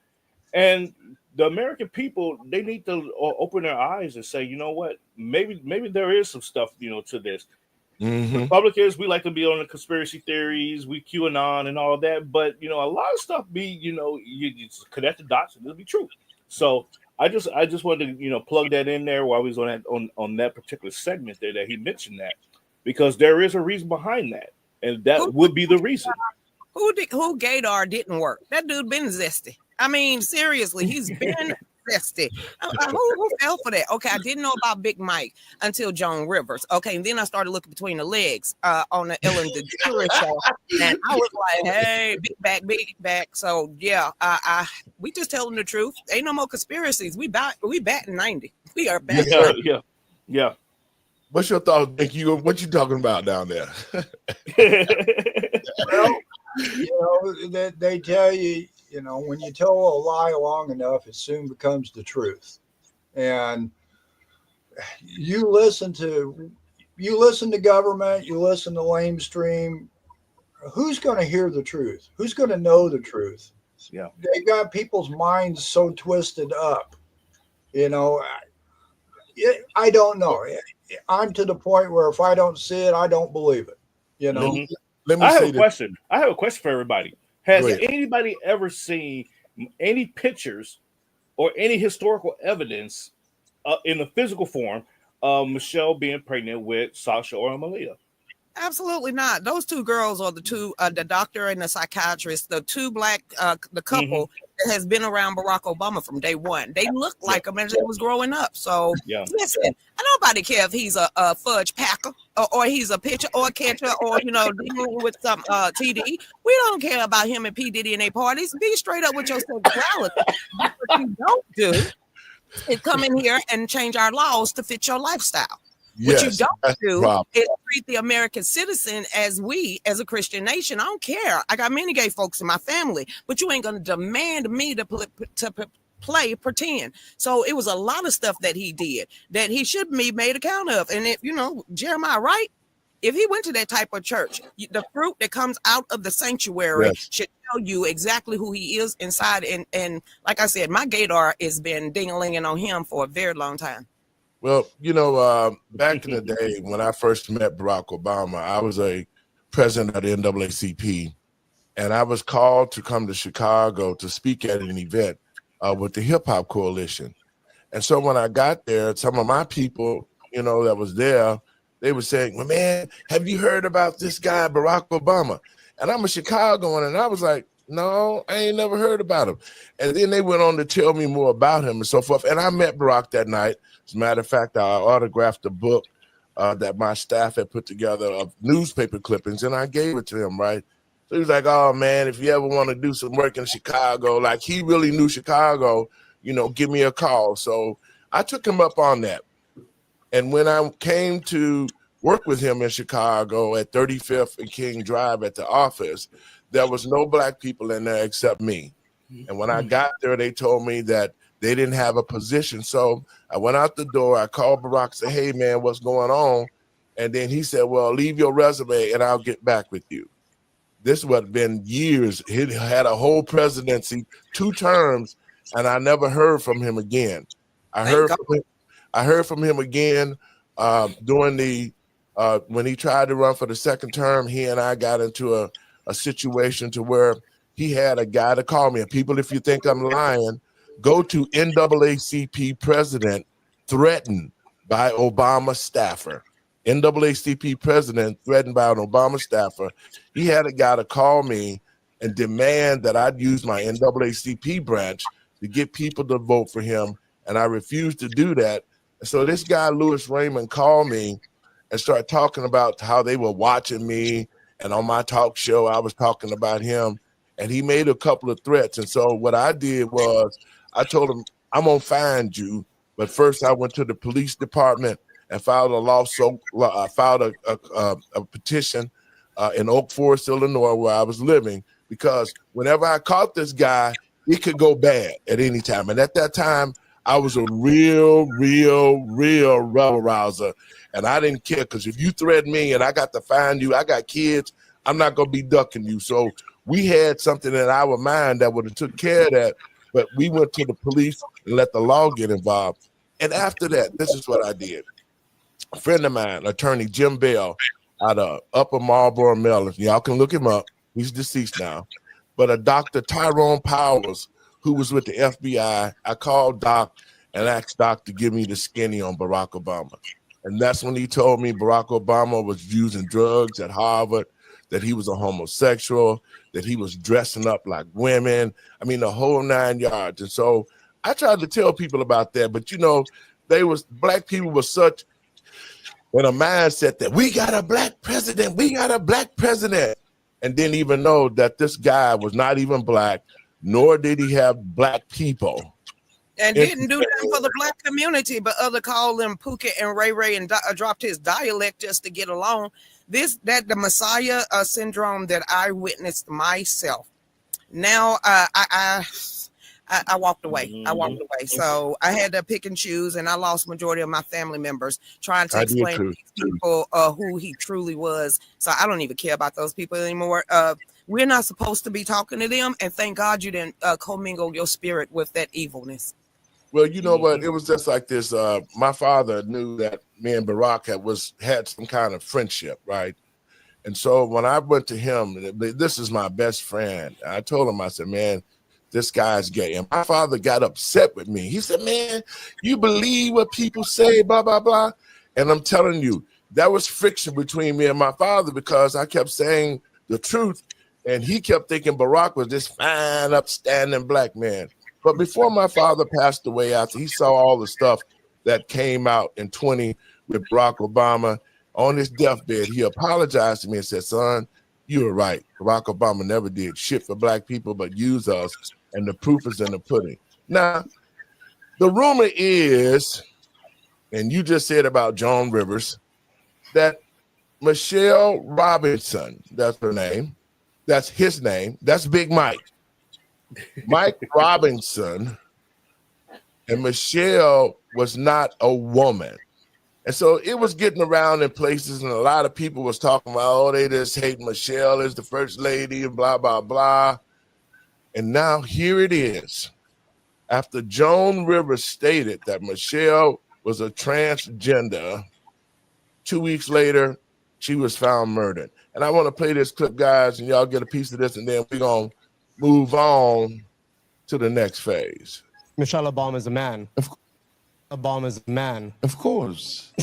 And the American people, they need to open their eyes and say, you know what, maybe there is some stuff, to this. Mm-hmm. Republicans, we like to be on the conspiracy theories, we QAnon and all of that, but a lot of stuff you connect the dots and it'll be true. So I just wanted to plug that in there while we was on that particular segment there that he mentioned that, because there is a reason behind that, and that would be the reason. Who Gaydar didn't work? That dude been zesty. I mean, seriously, he's been zesty. Who fell for that? Okay, I didn't know about Big Mike until Joan Rivers. Okay, and then I started looking between the legs on the Ellen DeGeneres show, and I was like, "Hey, big back." So yeah, we just telling the truth. Ain't no more conspiracies. We batting 90. We are back. Yeah. What's your thoughts? What you talking about down there? Well, they tell you. When you tell a lie long enough, it soon becomes the truth. And you listen to government, you listen to lamestream. Who's going to hear the truth? Who's going to know the truth? Yeah, they got people's minds so twisted up. I don't know. I'm to the point where if I don't see it, I don't believe it. Mm-hmm. Let me I say have a question. I have a question for everybody. Has anybody ever seen any pictures or any historical evidence in the physical form of Michelle being pregnant with Sasha or Malia? Absolutely not. Those two girls are the two, the doctor and the psychiatrist, the two black, the couple that has been around Barack Obama from day one. They look like him as they was growing up. So listen, nobody care if he's a fudge packer or he's a pitcher or a catcher or, dealing with some TD. We don't care about him and P. Diddy and their parties. Be straight up with your sexuality. What you don't do is come in here and change our laws to fit your lifestyle. What you don't do is treat the American citizen as we, as a Christian nation. I don't care. I got many gay folks in my family, but you ain't going to demand me to play pretend. So it was a lot of stuff that he did that he should be made account of. And if, Jeremiah Wright, if he went to that type of church, the fruit that comes out of the sanctuary should tell you exactly who he is inside. And like I said, my gaydar has been ding-a-linging on him for a very long time. Well, back in the day when I first met Barack Obama, I was a president of the NAACP, and I was called to come to Chicago to speak at an event with the Hip Hop Coalition. And so when I got there, some of my people, that was there, they were saying, well, man, have you heard about this guy, Barack Obama? And I'm a Chicagoan, and I was like, no, I ain't never heard about him. And then they went on to tell me more about him and so forth. And I met Barack that night. As a matter of fact, I autographed a book that my staff had put together of newspaper clippings, and I gave it to him, right? So he was like, oh, man, if you ever want to do some work in Chicago, like he really knew Chicago, give me a call. So I took him up on that. And when I came to work with him in Chicago at 35th and King Drive at the office, there was no black people in there except me. And when I got there, they told me that they didn't have a position. So I went out the door. I called Barack, said, hey, man, what's going on? And then he said, well, leave your resume and I'll get back with you. This would have been years. He had a whole presidency, 2 terms, and I never heard from him again. I heard from him again during the when he tried to run for the second term. He and I got into a situation to where he had a guy to call me. And people, if you think I'm lying, go to NAACP president threatened by Obama staffer. NAACP president threatened by an Obama staffer. He had a guy to call me and demand that I'd use my NAACP branch to get people to vote for him, and I refused to do that. So this guy, Louis Raymond, called me and started talking about how they were watching me, and on my talk show, I was talking about him, and he made a couple of threats. And so what I did was I told him, I'm going to find you, but first I went to the police department and filed a lawsuit. I filed a petition in Oak Forest, Illinois, where I was living, because whenever I caught this guy, it could go bad at any time. And at that time, I was a real rebel rouser, and I didn't care, because if you threaten me and I got to find you, I got kids, I'm not going to be ducking you. So we had something in our mind that would have took care of that, but we went to the police and let the law get involved. And after that, this is what I did. A friend of mine, attorney Jim Bell, out of Upper Marlboro, Maryland. Y'all can look him up. He's deceased now. But a Dr. Tyrone Powers, who was with the FBI, I called Doc and asked Doc to give me the skinny on Barack Obama. And that's when he told me Barack Obama was using drugs at Harvard, that he was a homosexual, that he was dressing up like women. I mean, the whole 9 yards. And so I tried to tell people about that, but black people were such in a mindset that we got a black president, and didn't even know that this guy was not even black, nor did he have black people. And didn't do that for the black community, but other called them Pookie and Ray Ray and dropped his dialect just to get along. The Messiah syndrome that I witnessed myself. Now I walked away. So I had to pick and choose, and I lost majority of my family members trying to explain to these people who he truly was. So I don't even care about those people anymore. We're not supposed to be talking to them, and thank God you didn't commingle your spirit with that evilness. Well, you know what? It was just like this. My father knew that me and Barack had some kind of friendship, right? And so when I went to him, this is my best friend. I told him, I said, man, this guy's gay. And my father got upset with me. He said, man, you believe what people say, blah, blah, blah. And I'm telling you, that was friction between me and my father, because I kept saying the truth. And he kept thinking Barack was this fine, upstanding black man. But before my father passed away, after he saw all the stuff that came out in 20 with Barack Obama, on his deathbed, he apologized to me and said, son, you were right. Barack Obama never did shit for black people, but use us. And the proof is in the pudding. Now, the rumor is, and you just said about Joan Rivers, that Michelle Robinson, that's her name, that's his name, that's Big Mike. Mike Robinson and Michelle was not a woman. And so it was getting around in places, and a lot of people was talking about, oh, they just hate Michelle as the first lady and blah, blah, blah. And now here it is. After Joan Rivers stated that Michelle was a transgender, 2 weeks later, she was found murdered. And I want to play this clip, guys, and y'all get a piece of this, and then we're going to move on to the next phase. Michelle Obama is a man. Obama's a man. Of course.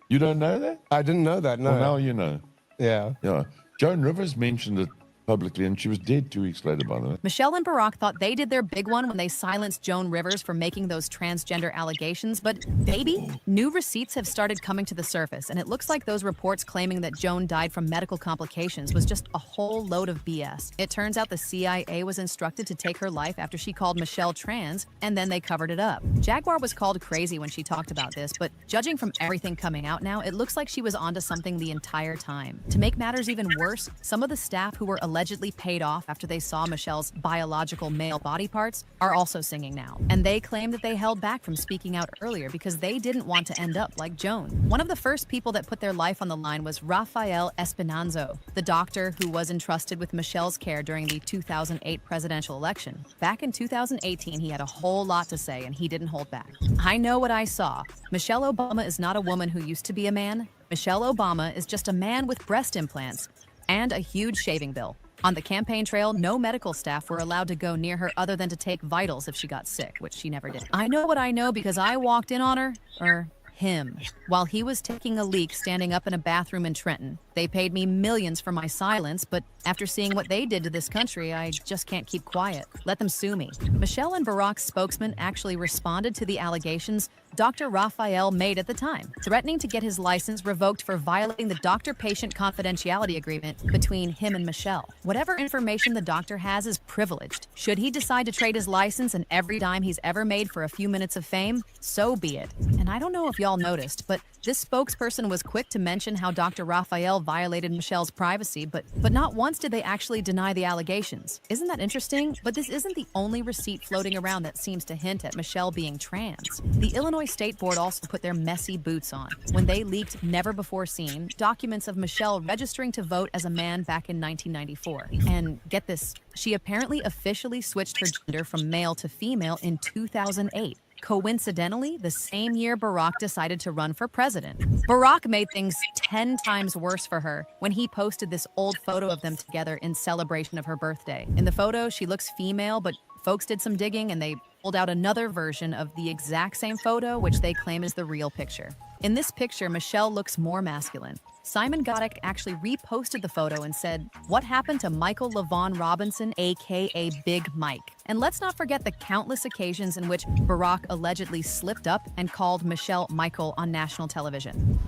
You don't know that? I didn't know that, no. Well, now you know. Yeah. Yeah. Joan Rivers mentioned it publicly, and she was dead 2 weeks later, by the way. Michelle and Barack thought they did their big one when they silenced Joan Rivers for making those transgender allegations, but baby, new receipts have started coming to the surface, and it looks like those reports claiming that Joan died from medical complications was just a whole load of BS. It turns out the CIA was instructed to take her life after she called Michelle trans, and then they covered it up. Jaguar was called crazy when she talked about this, but judging from everything coming out now, it looks like she was onto something the entire time. To make matters even worse, some of the staff who were allegedly paid off after they saw Michelle's biological male body parts are also singing now. And they claim that they held back from speaking out earlier because they didn't want to end up like Joan. One of the first people that put their life on the line was Rafael Espinanzo, the doctor who was entrusted with Michelle's care during the 2008 presidential election. Back in 2018, he had a whole lot to say and he didn't hold back. I know what I saw. Michelle Obama is not a woman who used to be a man. Michelle Obama is just a man with breast implants and a huge shaving bill. On the campaign trail, no medical staff were allowed to go near her other than to take vitals if she got sick, which she never did. I know what I know because I walked in on her, or him, while he was taking a leak standing up in a bathroom in Trenton. They paid me millions for my silence, but after seeing what they did to this country, I just can't keep quiet. Let them sue me. Michelle and Barack's spokesman actually responded to the allegations Dr. Raphael made at the time, threatening to get his license revoked for violating the doctor-patient confidentiality agreement between him and Michelle. Whatever information the doctor has is privileged. Should he decide to trade his license and every dime he's ever made for a few minutes of fame, so be it. And I don't know if y'all noticed, but this spokesperson was quick to mention how Dr. Raphael violated Michelle's privacy, but not once did they actually deny the allegations. Isn't that interesting? But this isn't the only receipt floating around that seems to hint at Michelle being trans. The Illinois State Board also put their messy boots on when they leaked never-before-seen documents of Michelle registering to vote as a man back in 1994. And get this, she apparently officially switched her gender from male to female in 2008. Coincidentally, the same year Barack decided to run for president. Barack made things 10 times worse for her when he posted this old photo of them together in celebration of her birthday. In the photo, she looks female, but folks did some digging and they pulled out another version of the exact same photo, which they claim is the real picture. In this picture, Michelle looks more masculine. Simon Godek actually reposted the photo and said, "What happened to Michael LaVaughn Robinson, aka Big Mike?" And let's not forget the countless occasions in which Barack allegedly slipped up and called Michelle Michael on national television.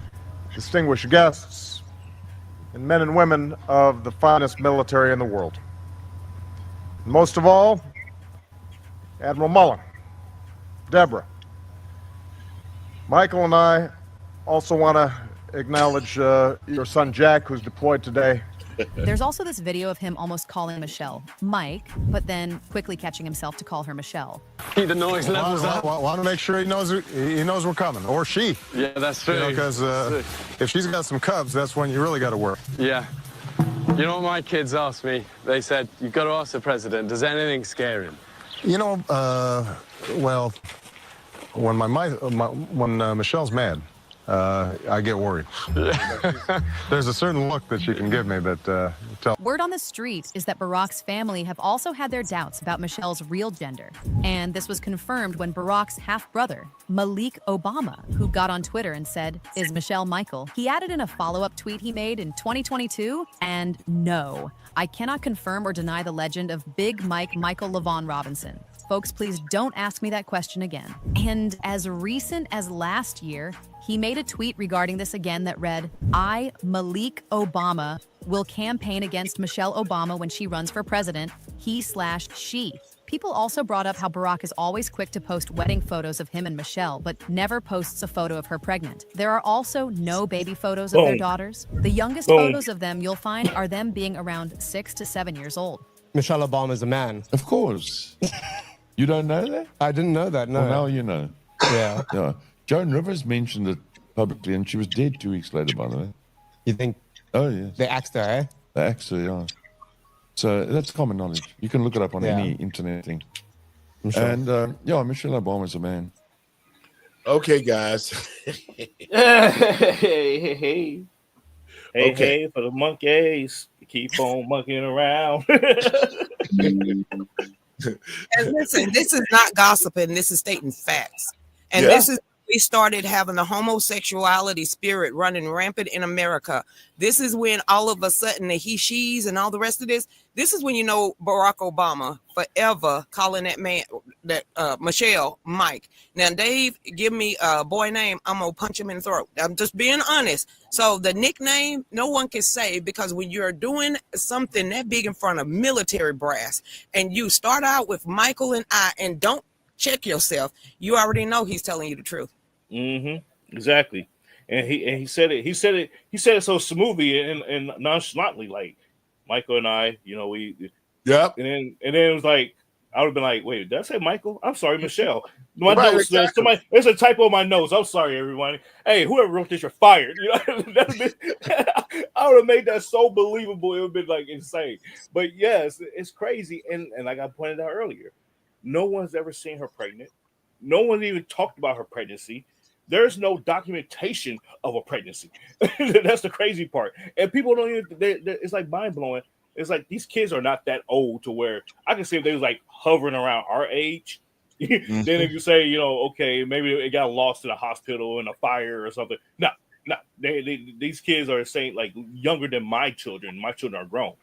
Distinguished guests, and men and women of the finest military in the world. Most of all, Admiral Mullen, Deborah. Michael and I also want to acknowledge your son Jack, who's deployed today. There's also this video of him almost calling Michelle Mike, but then quickly catching himself to call her Michelle. Keep the noise levels up. Want to make sure he knows we're coming, or she. Yeah, that's true. Because if she's got some cubs, that's when you really got to work. Yeah. You know what my kids asked me? They said, "You've got to ask the president, does anything scare him?" You know, well, when Michelle's mad, I get worried. There's a certain look that she can give me that tells. Word on the street is that Barack's family have also had their doubts about Michelle's real gender. And this was confirmed when Barack's half-brother, Malik Obama, who got on Twitter and said, "Is Michelle Michael?" He added in a follow-up tweet he made in 2022, and no, I cannot confirm or deny the legend of Big Mike Michael LaVaughn Robinson. Folks, please don't ask me that question again. And as recent as last year, he made a tweet regarding this again that read, "I, Malik Obama, will campaign against Michelle Obama when she runs for president, he/she." People also brought up how Barack is always quick to post wedding photos of him and Michelle, but never posts a photo of her pregnant. There are also no baby photos of their daughters. The youngest photos of them you'll find are them being around 6 to 7 years old. Michelle Obama is a man. Of course. You don't know that? I didn't know that, no. Well, now you know. Yeah. Yeah. Joan Rivers mentioned it publicly, and she was dead 2 weeks later, by the way. You think? Oh, yes. They axed her, eh? They axed her, yeah. So that's common knowledge. You can look it up on any internet thing. Sure. And, yeah, Michelle Obama's a man. Okay, guys. Hey, for the monkeys. Keep on monkeying around. And listen, this is not gossiping. This is stating facts. And this is we started having the homosexuality spirit running rampant in America. This is when all of a sudden the he, she's and all the rest of this is when you know Barack Obama forever calling that man, that Michelle, Mike. Now, Dave, give me a boy name, I'm going to punch him in the throat. I'm just being honest. So the nickname, no one can say, because when you're doing something that big in front of military brass and you start out with Michael and I and don't check yourself, you already know he's telling you the truth. Exactly. And he said it so smoothly and nonchalantly, like Michael and I, you know, we and then it was like I would have been like, wait, did I say Michael? I'm sorry, Michelle. My notes, somebody, there's a typo in my notes. I'm sorry, everyone. Hey, whoever wrote this, you're fired. You know, I would have made that so believable. It would have been like insane. But yes, it's crazy. And like I pointed out earlier, no one's ever seen her pregnant. No one even talked about her pregnancy. There's no documentation of a pregnancy. That's the crazy part. And people don't even, it's like mind blowing. It's like these kids are not that old to where I can see if they was like hovering around our age. Then if you say, you know, okay, maybe it got lost in a hospital in a fire or something. No, these kids are saying like younger than my children. My children are grown,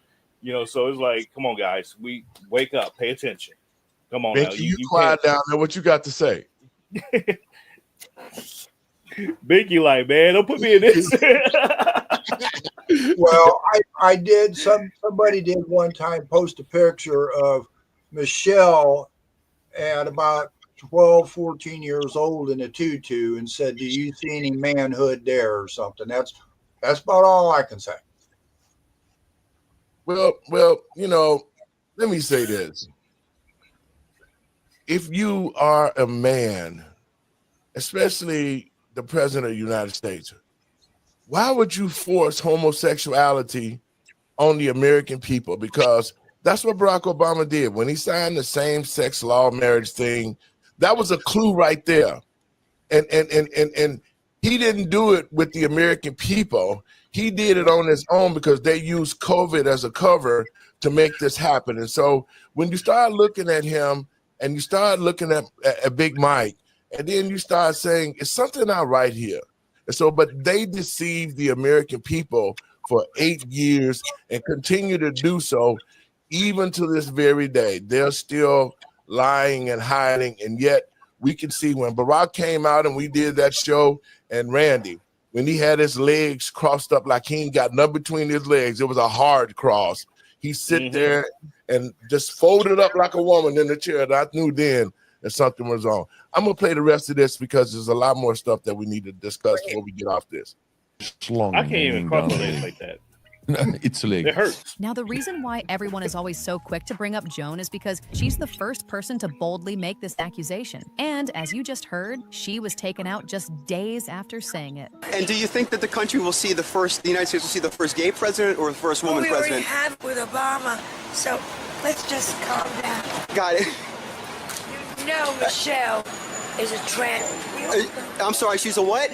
you know. So it's like, come on, guys, we wake up, pay attention. Come on, Mickey, now. You quiet down there. What you got to say? Mickey, like, man, don't put me in this. Well, I did. Somebody did one time post a picture of Michelle at about 12, 14 years old in a tutu and said, "Do you see any manhood there?" or something. That's about all I can say. Well, you know, let me say this. If you are a man, especially the president of the United States, why would you force homosexuality on the American people? Because that's what Barack Obama did when he signed the same-sex law marriage thing. That was a clue right there. And he didn't do it with the American people. He did it on his own because they used COVID as a cover to make this happen. And so when you start looking at him and you start looking at Big Mike, and then you start saying, it's something not right here. And so, but they deceived the American people for 8 years and continue to do so even to this very day. They're still lying and hiding. And yet we can see when Barack came out and we did that show, and Randy, when he had his legs crossed up like he ain't got nothing between his legs, it was a hard cross. He sit there and just folded up like a woman in the chair. And I knew then that something was on. I'm going to play the rest of this because there's a lot more stuff that we need to discuss before we get off this. Long I can't even cross my legs like that. It's leg. It hurts. Now, the reason why everyone is always so quick to bring up Joan is because she's the first person to boldly make this accusation. And as you just heard, she was taken out just days after saying it. And do you think that the country will see the United States will see the first gay president or the first woman president? We already have it with Obama, so let's just calm down. Got it. You know Michelle is a I'm sorry, she's a what?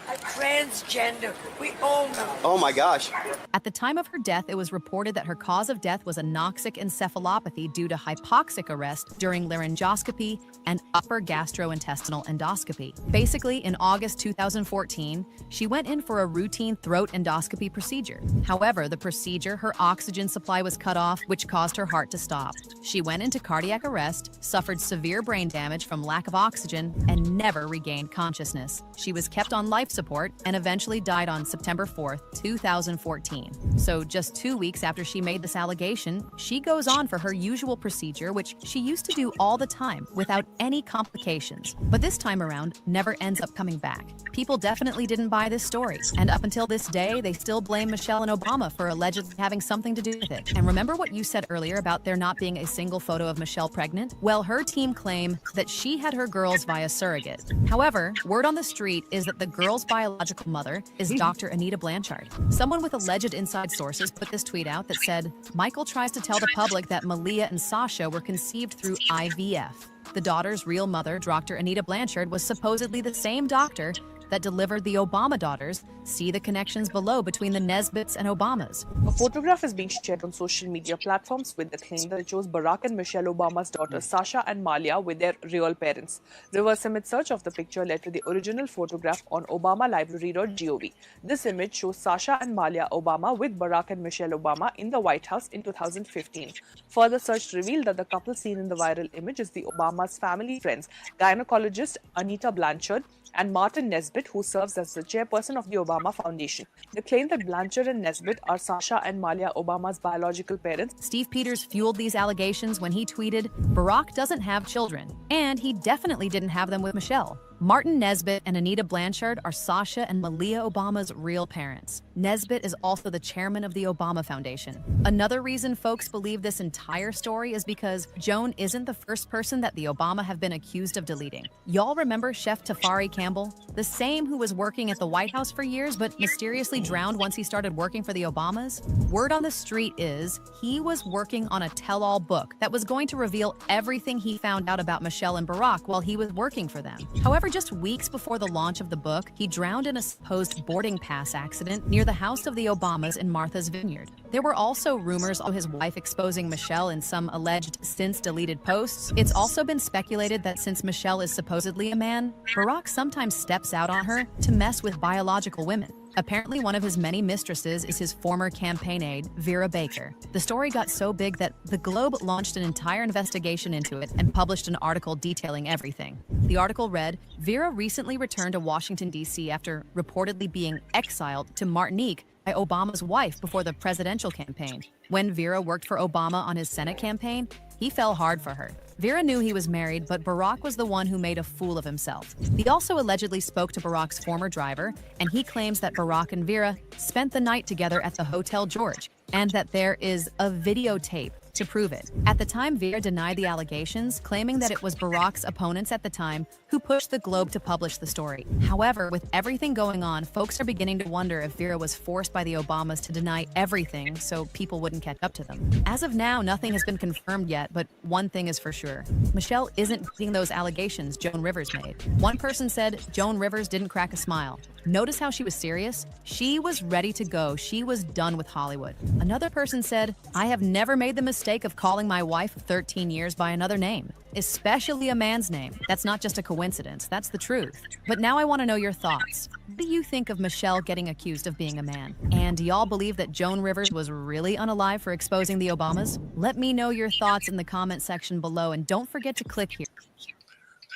A transgender. We all know. Oh my gosh. At the time of her death, it was reported that her cause of death was anoxic encephalopathy due to hypoxic arrest during laryngoscopy and upper gastrointestinal endoscopy. Basically, in August 2014, she went in for a routine throat endoscopy procedure. However, the procedure, her oxygen supply was cut off, which caused her heart to stop. She went into cardiac arrest, suffered severe brain damage from lack of oxygen, and never regained consciousness. She was kept on life support and eventually died on September 4th, 2014. So just 2 weeks after she made this allegation, she goes on for her usual procedure, which she used to do all the time without any complications. But this time around, never ends up coming back. People definitely didn't buy this story. And up until this day, they still blame Michelle and Obama for allegedly having something to do with it. And remember what you said earlier about there not being a single photo of Michelle pregnant? Well, her team claim that she had her girls via surrogate. However, word on the street is that the girl's biological mother is Dr. Anita Blanchard. Someone with alleged inside sources put this tweet out that said, Michael tries to tell the public that Malia and Sasha were conceived through IVF. The daughter's real mother, Dr. Anita Blanchard, was supposedly the same doctor that delivered the Obama daughters. See the connections below between the Nesbitts and Obamas. A photograph is being shared on social media platforms with the claim that it shows Barack and Michelle Obama's daughters Sasha and Malia with their real parents. Reverse image search of the picture led to the original photograph on ObamaLibrary.gov. This image shows Sasha and Malia Obama with Barack and Michelle Obama in the White House in 2015. Further search revealed that the couple seen in the viral image is the Obama's family friends, gynecologist Anita Blanchard and Martin Nesbitt, who serves as the chairperson of the Obama Foundation. They claim that Blanchard and Nesbitt are Sasha and Malia Obama's biological parents. Steve Peters fueled these allegations when he tweeted, Barack doesn't have children, and he definitely didn't have them with Michelle. Martin Nesbitt and Anita Blanchard are Sasha and Malia Obama's real parents. Nesbitt is also the chairman of the Obama Foundation. Another reason folks believe this entire story is because Joan isn't the first person that the Obama have been accused of deleting. Y'all remember Chef Tafari Campbell? The same who was working at the White House for years but mysteriously drowned once he started working for the Obamas? Word on the street is he was working on a tell-all book that was going to reveal everything he found out about Michelle and Barack while he was working for them. However, just weeks before the launch of the book, he drowned in a supposed boarding pass accident near the house of the Obamas in Martha's Vineyard. There were also rumors of his wife exposing Michelle in some alleged since-deleted posts. It's also been speculated that since Michelle is supposedly a man, Barack sometimes steps out on her to mess with biological women. Apparently, one of his many mistresses is his former campaign aide, Vera Baker. The story got so big that The Globe launched an entire investigation into it and published an article detailing everything. The article read, Vera recently returned to Washington, D.C. after reportedly being exiled to Martinique by Obama's wife before the presidential campaign. When Vera worked for Obama on his Senate campaign, he fell hard for her. Vera knew he was married, but Barack was the one who made a fool of himself. He also allegedly spoke to Barack's former driver, and he claims that Barack and Vera spent the night together at the Hotel George, and that there is a videotape to prove it. At the time, Vera denied the allegations, claiming that it was Barack's opponents at the time who pushed the Globe to publish the story. However, with everything going on, folks are beginning to wonder if Vera was forced by the Obamas to deny everything so people wouldn't catch up to them. As of now, nothing has been confirmed yet, but one thing is for sure. Michelle isn't beating those allegations Joan Rivers made. One person said Joan Rivers didn't crack a smile. Notice how she was serious? She was ready to go. She was done with Hollywood. Another person said, I have never made the mistake of calling my wife of 13 years by another name, especially a man's name. That's not just a coincidence. That's the truth. But now I want to know your thoughts. What do you think of Michelle getting accused of being a man? And do y'all believe that Joan Rivers was really unalive for exposing the Obamas? Let me know your thoughts in the comment section below, and don't forget to click here.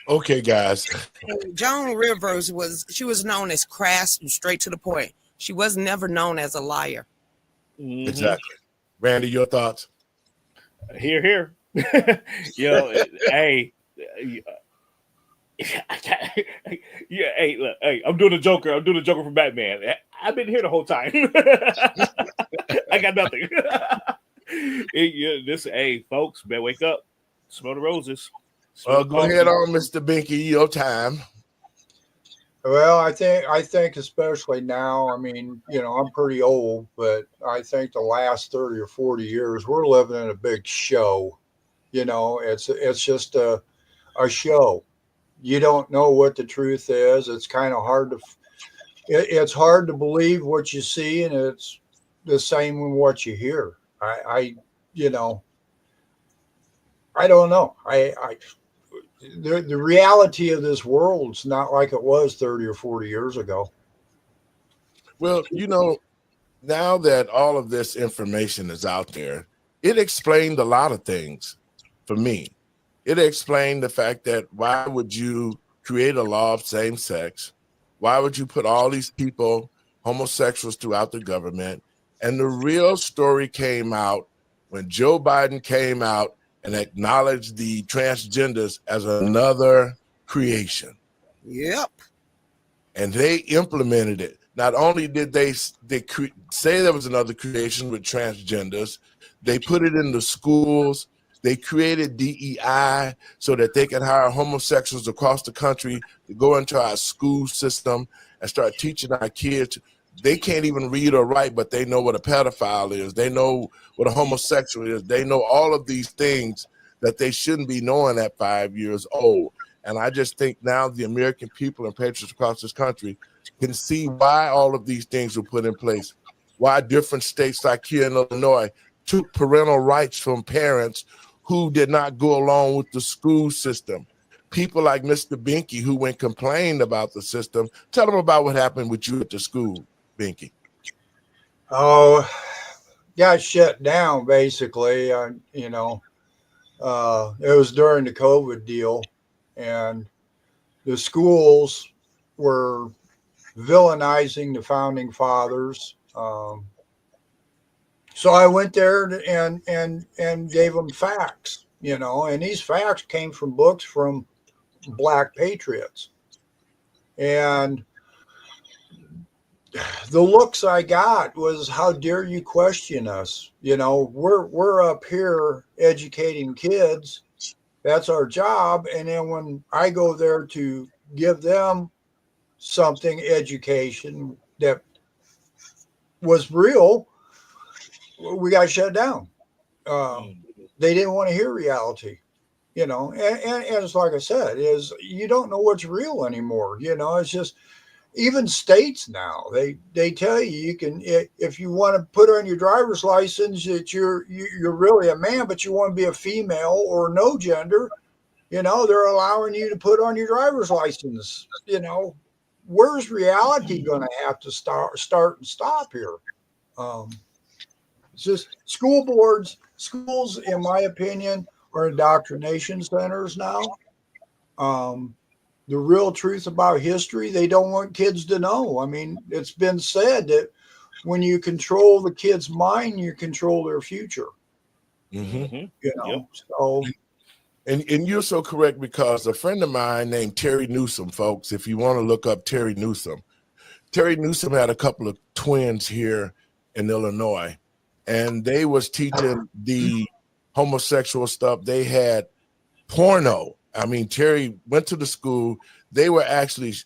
Okay, guys. Joan Rivers was known as crass and straight to the point. She was never known as a liar. Mhm. Exactly. Randy, your thoughts? Here. Hey, yeah, hey, look, hey, I'm doing a Joker. I'm doing a Joker from Batman. I've been here the whole time. I got nothing. Hey, folks, better wake up. Smell the roses. Go ahead on, Mr. Binky, your time. Well, I think especially now, I mean, I'm pretty old, but I think the last 30 or 40 years, we're living in a big show. It's just a show. You don't know what the truth is. It's kind of hard it's hard to believe what you see, and it's the same with what you hear. I don't know. The reality of this world's not like it was 30 or 40 years ago. Well, now that all of this information is out there, it explained a lot of things for me. It explained the fact that why would you create a law of same sex? Why would you put all these people, homosexuals, throughout the government? And the real story came out when Joe Biden came out and acknowledged the transgenders as another creation. Yep. And they implemented it. Not only did they say there was another creation with transgenders, they put it in the schools. They created DEI so that they can hire homosexuals across the country to go into our school system and start teaching our kids. They can't even read or write, but they know what a pedophile is. They know what a homosexual is. They know all of these things that they shouldn't be knowing at 5 years old. And I just think now the American people and patriots across this country can see why all of these things were put in place, why different states like here in Illinois took parental rights from parents who did not go along with the school system. People like Mr. Binky who went complained about the system. Tell them about what happened with you at the school, Binky. Oh, got shut down basically. It was during the COVID deal, and the schools were villainizing the founding fathers. So I went there and gave them facts, and these facts came from books from Black patriots. And the looks I got was, how dare you question us? We're up here educating kids. That's our job. And then when I go there to give them something, education that was real, we got shut down. They didn't want to hear reality. you know, and it's like I said, is you don't know what's real anymore. You know, it's just even states now they tell you can, if you want to put on your driver's license that you're really a man, but you want to be a female or no gender, you know, they're allowing you to put on your driver's license. You know, where's reality going to have to start and stop here? It's just schools, in my opinion, are indoctrination centers now. The real truth about history, they don't want kids to know. I mean, it's been said that when you control the kid's mind, you control their future. Mm-hmm. You know, so. And you're so correct, because a friend of mine named Terry Newsom, folks, if you want to look up Terry Newsom had a couple of twins here in Illinois, and they was teaching the homosexual stuff. They had porno. I mean, Terry went to the school. They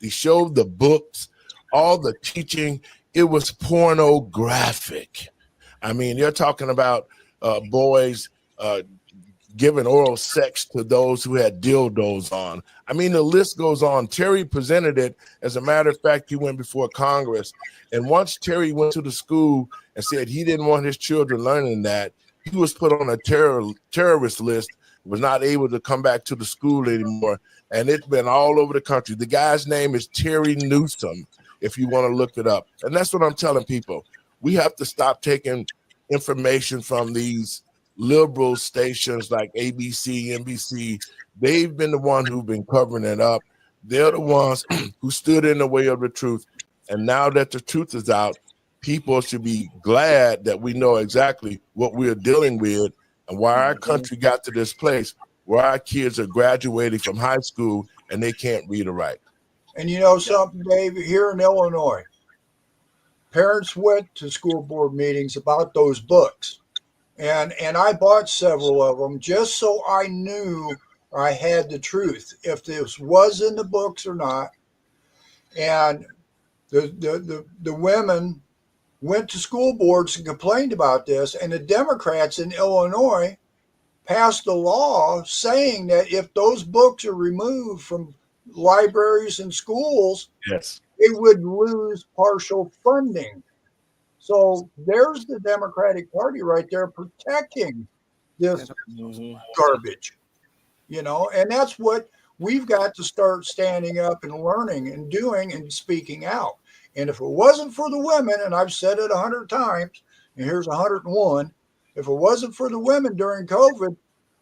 showed the books, all the teaching. It was pornographic. I mean, you're talking about boys giving oral sex to those who had dildos on. I mean, the list goes on. Terry presented it. As a matter of fact, he went before Congress. And once Terry went to the school and said he didn't want his children learning that, he was put on a terrorist list, was not able to come back to the school anymore. And it's been all over the country. The guy's name is Terry Newsom, if you want to look it up. And that's what I'm telling people. We have to stop taking information from these liberal stations like ABC, NBC. They've been the one who've been covering it up. They're the ones who stood in the way of the truth. And now that the truth is out, people should be glad that we know exactly what we're dealing with and why our country got to this place where our kids are graduating from high school and they can't read or write. And you know something, Dave, here in Illinois, parents went to school board meetings about those books. And I bought several of them just so I knew I had the truth, if this was in the books or not. And the women went to school boards and complained about this, and the Democrats in Illinois passed a law saying that if those books are removed from libraries and schools, yes, they would lose partial funding. So there's the Democratic Party right there protecting this garbage, you know, and that's what we've got to start standing up and learning and doing and speaking out. And if it wasn't for the women, and I've said it 100 times, and here's 101, if it wasn't for the women during COVID,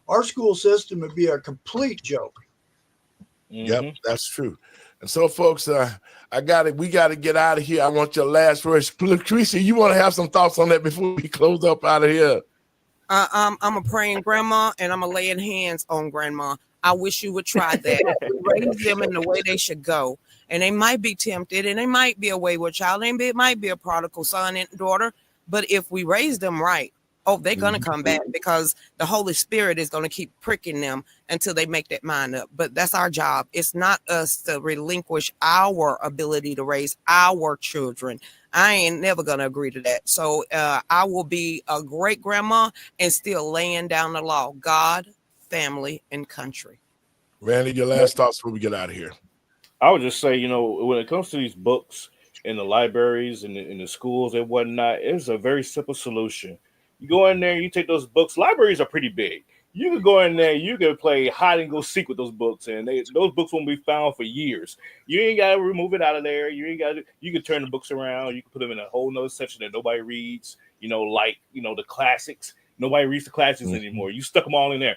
our school system would be a complete joke. Yep, that's true. And so, folks, we got to get out of here. I want your last words. Lucretia, you want to have some thoughts on that before we close up out of here? I'm a praying grandma, and I'm a laying hands on grandma. I wish you would try that. Raise them in the way they should go. And they might be tempted, and they might be a wayward child, and it might be a prodigal son and daughter. But if we raise them right, they're going to come back, because the Holy Spirit is going to keep pricking them until they make that mind up. But that's our job. It's not us to relinquish our ability to raise our children. I ain't never going to agree to that. So I will be a great grandma and still laying down the law: God, family, and country. Randy, your last thoughts before we get out of here. I would just say, you know, when it comes to these books in the libraries and in the schools and whatnot, it's a very simple solution. You go in there, you take those books. Libraries are pretty big. You can go in there, you can play hide and go seek with those books, and those books won't be found for years. You ain't got to remove it out of there. You can turn the books around. You can put them in a whole nother section that nobody reads. You know, like, you know, the classics. Nobody reads the classics anymore. You stuck them all in there.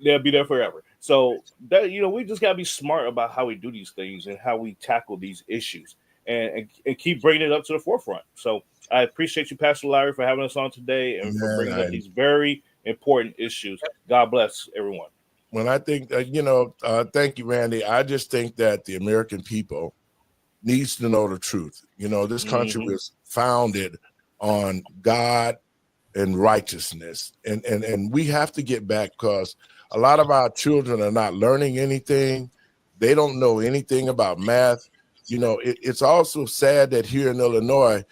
They'll be there forever. So that, you know, we just gotta be smart about how we do these things and how we tackle these issues, and keep bringing it up to the forefront. So I appreciate you, Pastor Larry, for having us on today and for bringing up these very important issues. God bless everyone. When I think, thank you, Randy. I just think that the American people needs to know the truth. You know, this country was founded on God and righteousness, and we have to get back, because a lot of our children are not learning anything. They don't know anything about math. You know, it's also sad that here in Illinois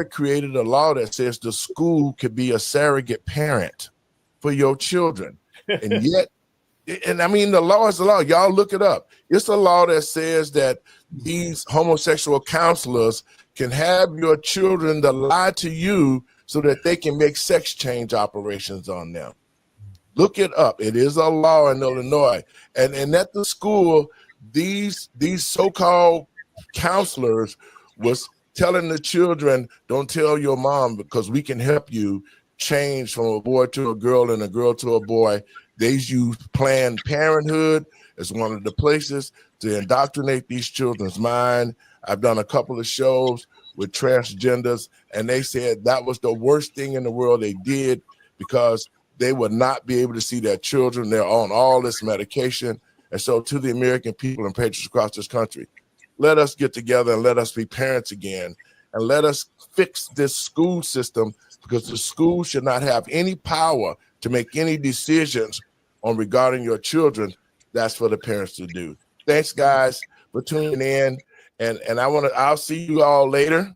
created a law that says the school could be a surrogate parent for your children, and yet And I mean, the law is the law. Y'all look it up. It's a law that says that these homosexual counselors can have your children to lie to you so that they can make sex change operations on them. Look it up. It is a law in Illinois. And at the school, these so-called counselors was telling the children, don't tell your mom because we can help you change from a boy to a girl and a girl to a boy. They use Planned Parenthood as one of the places to indoctrinate these children's mind. I've done a couple of shows with transgenders, and they said that was the worst thing in the world they did because they would not be able to see their children. They're on all this medication. And so to the American people and patriots across this country, let us get together and let us be parents again, and let us fix this school system, because the school should not have any power to make any decisions on regarding your children. That's for the parents to do. Thanks, guys, for tuning in. And I'll see you all later.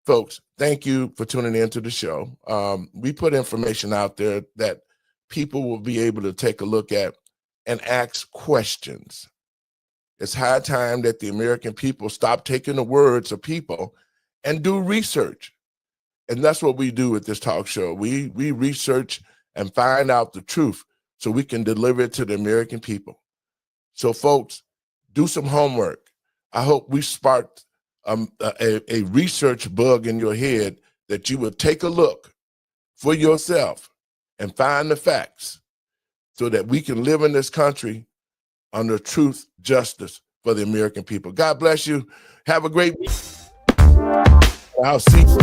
Folks, thank you for tuning in to the show. We put information out there that people will be able to take a look at and ask questions. It's high time that the American people stop taking the words of people and do research. And that's what we do with this talk show. We research and find out the truth so we can deliver it to the American people. So folks, do some homework. I hope we sparked a research bug in your head that you would take a look for yourself and find the facts so that we can live in this country under truth, justice for the American people. God bless you. Have a great week. I'll see you.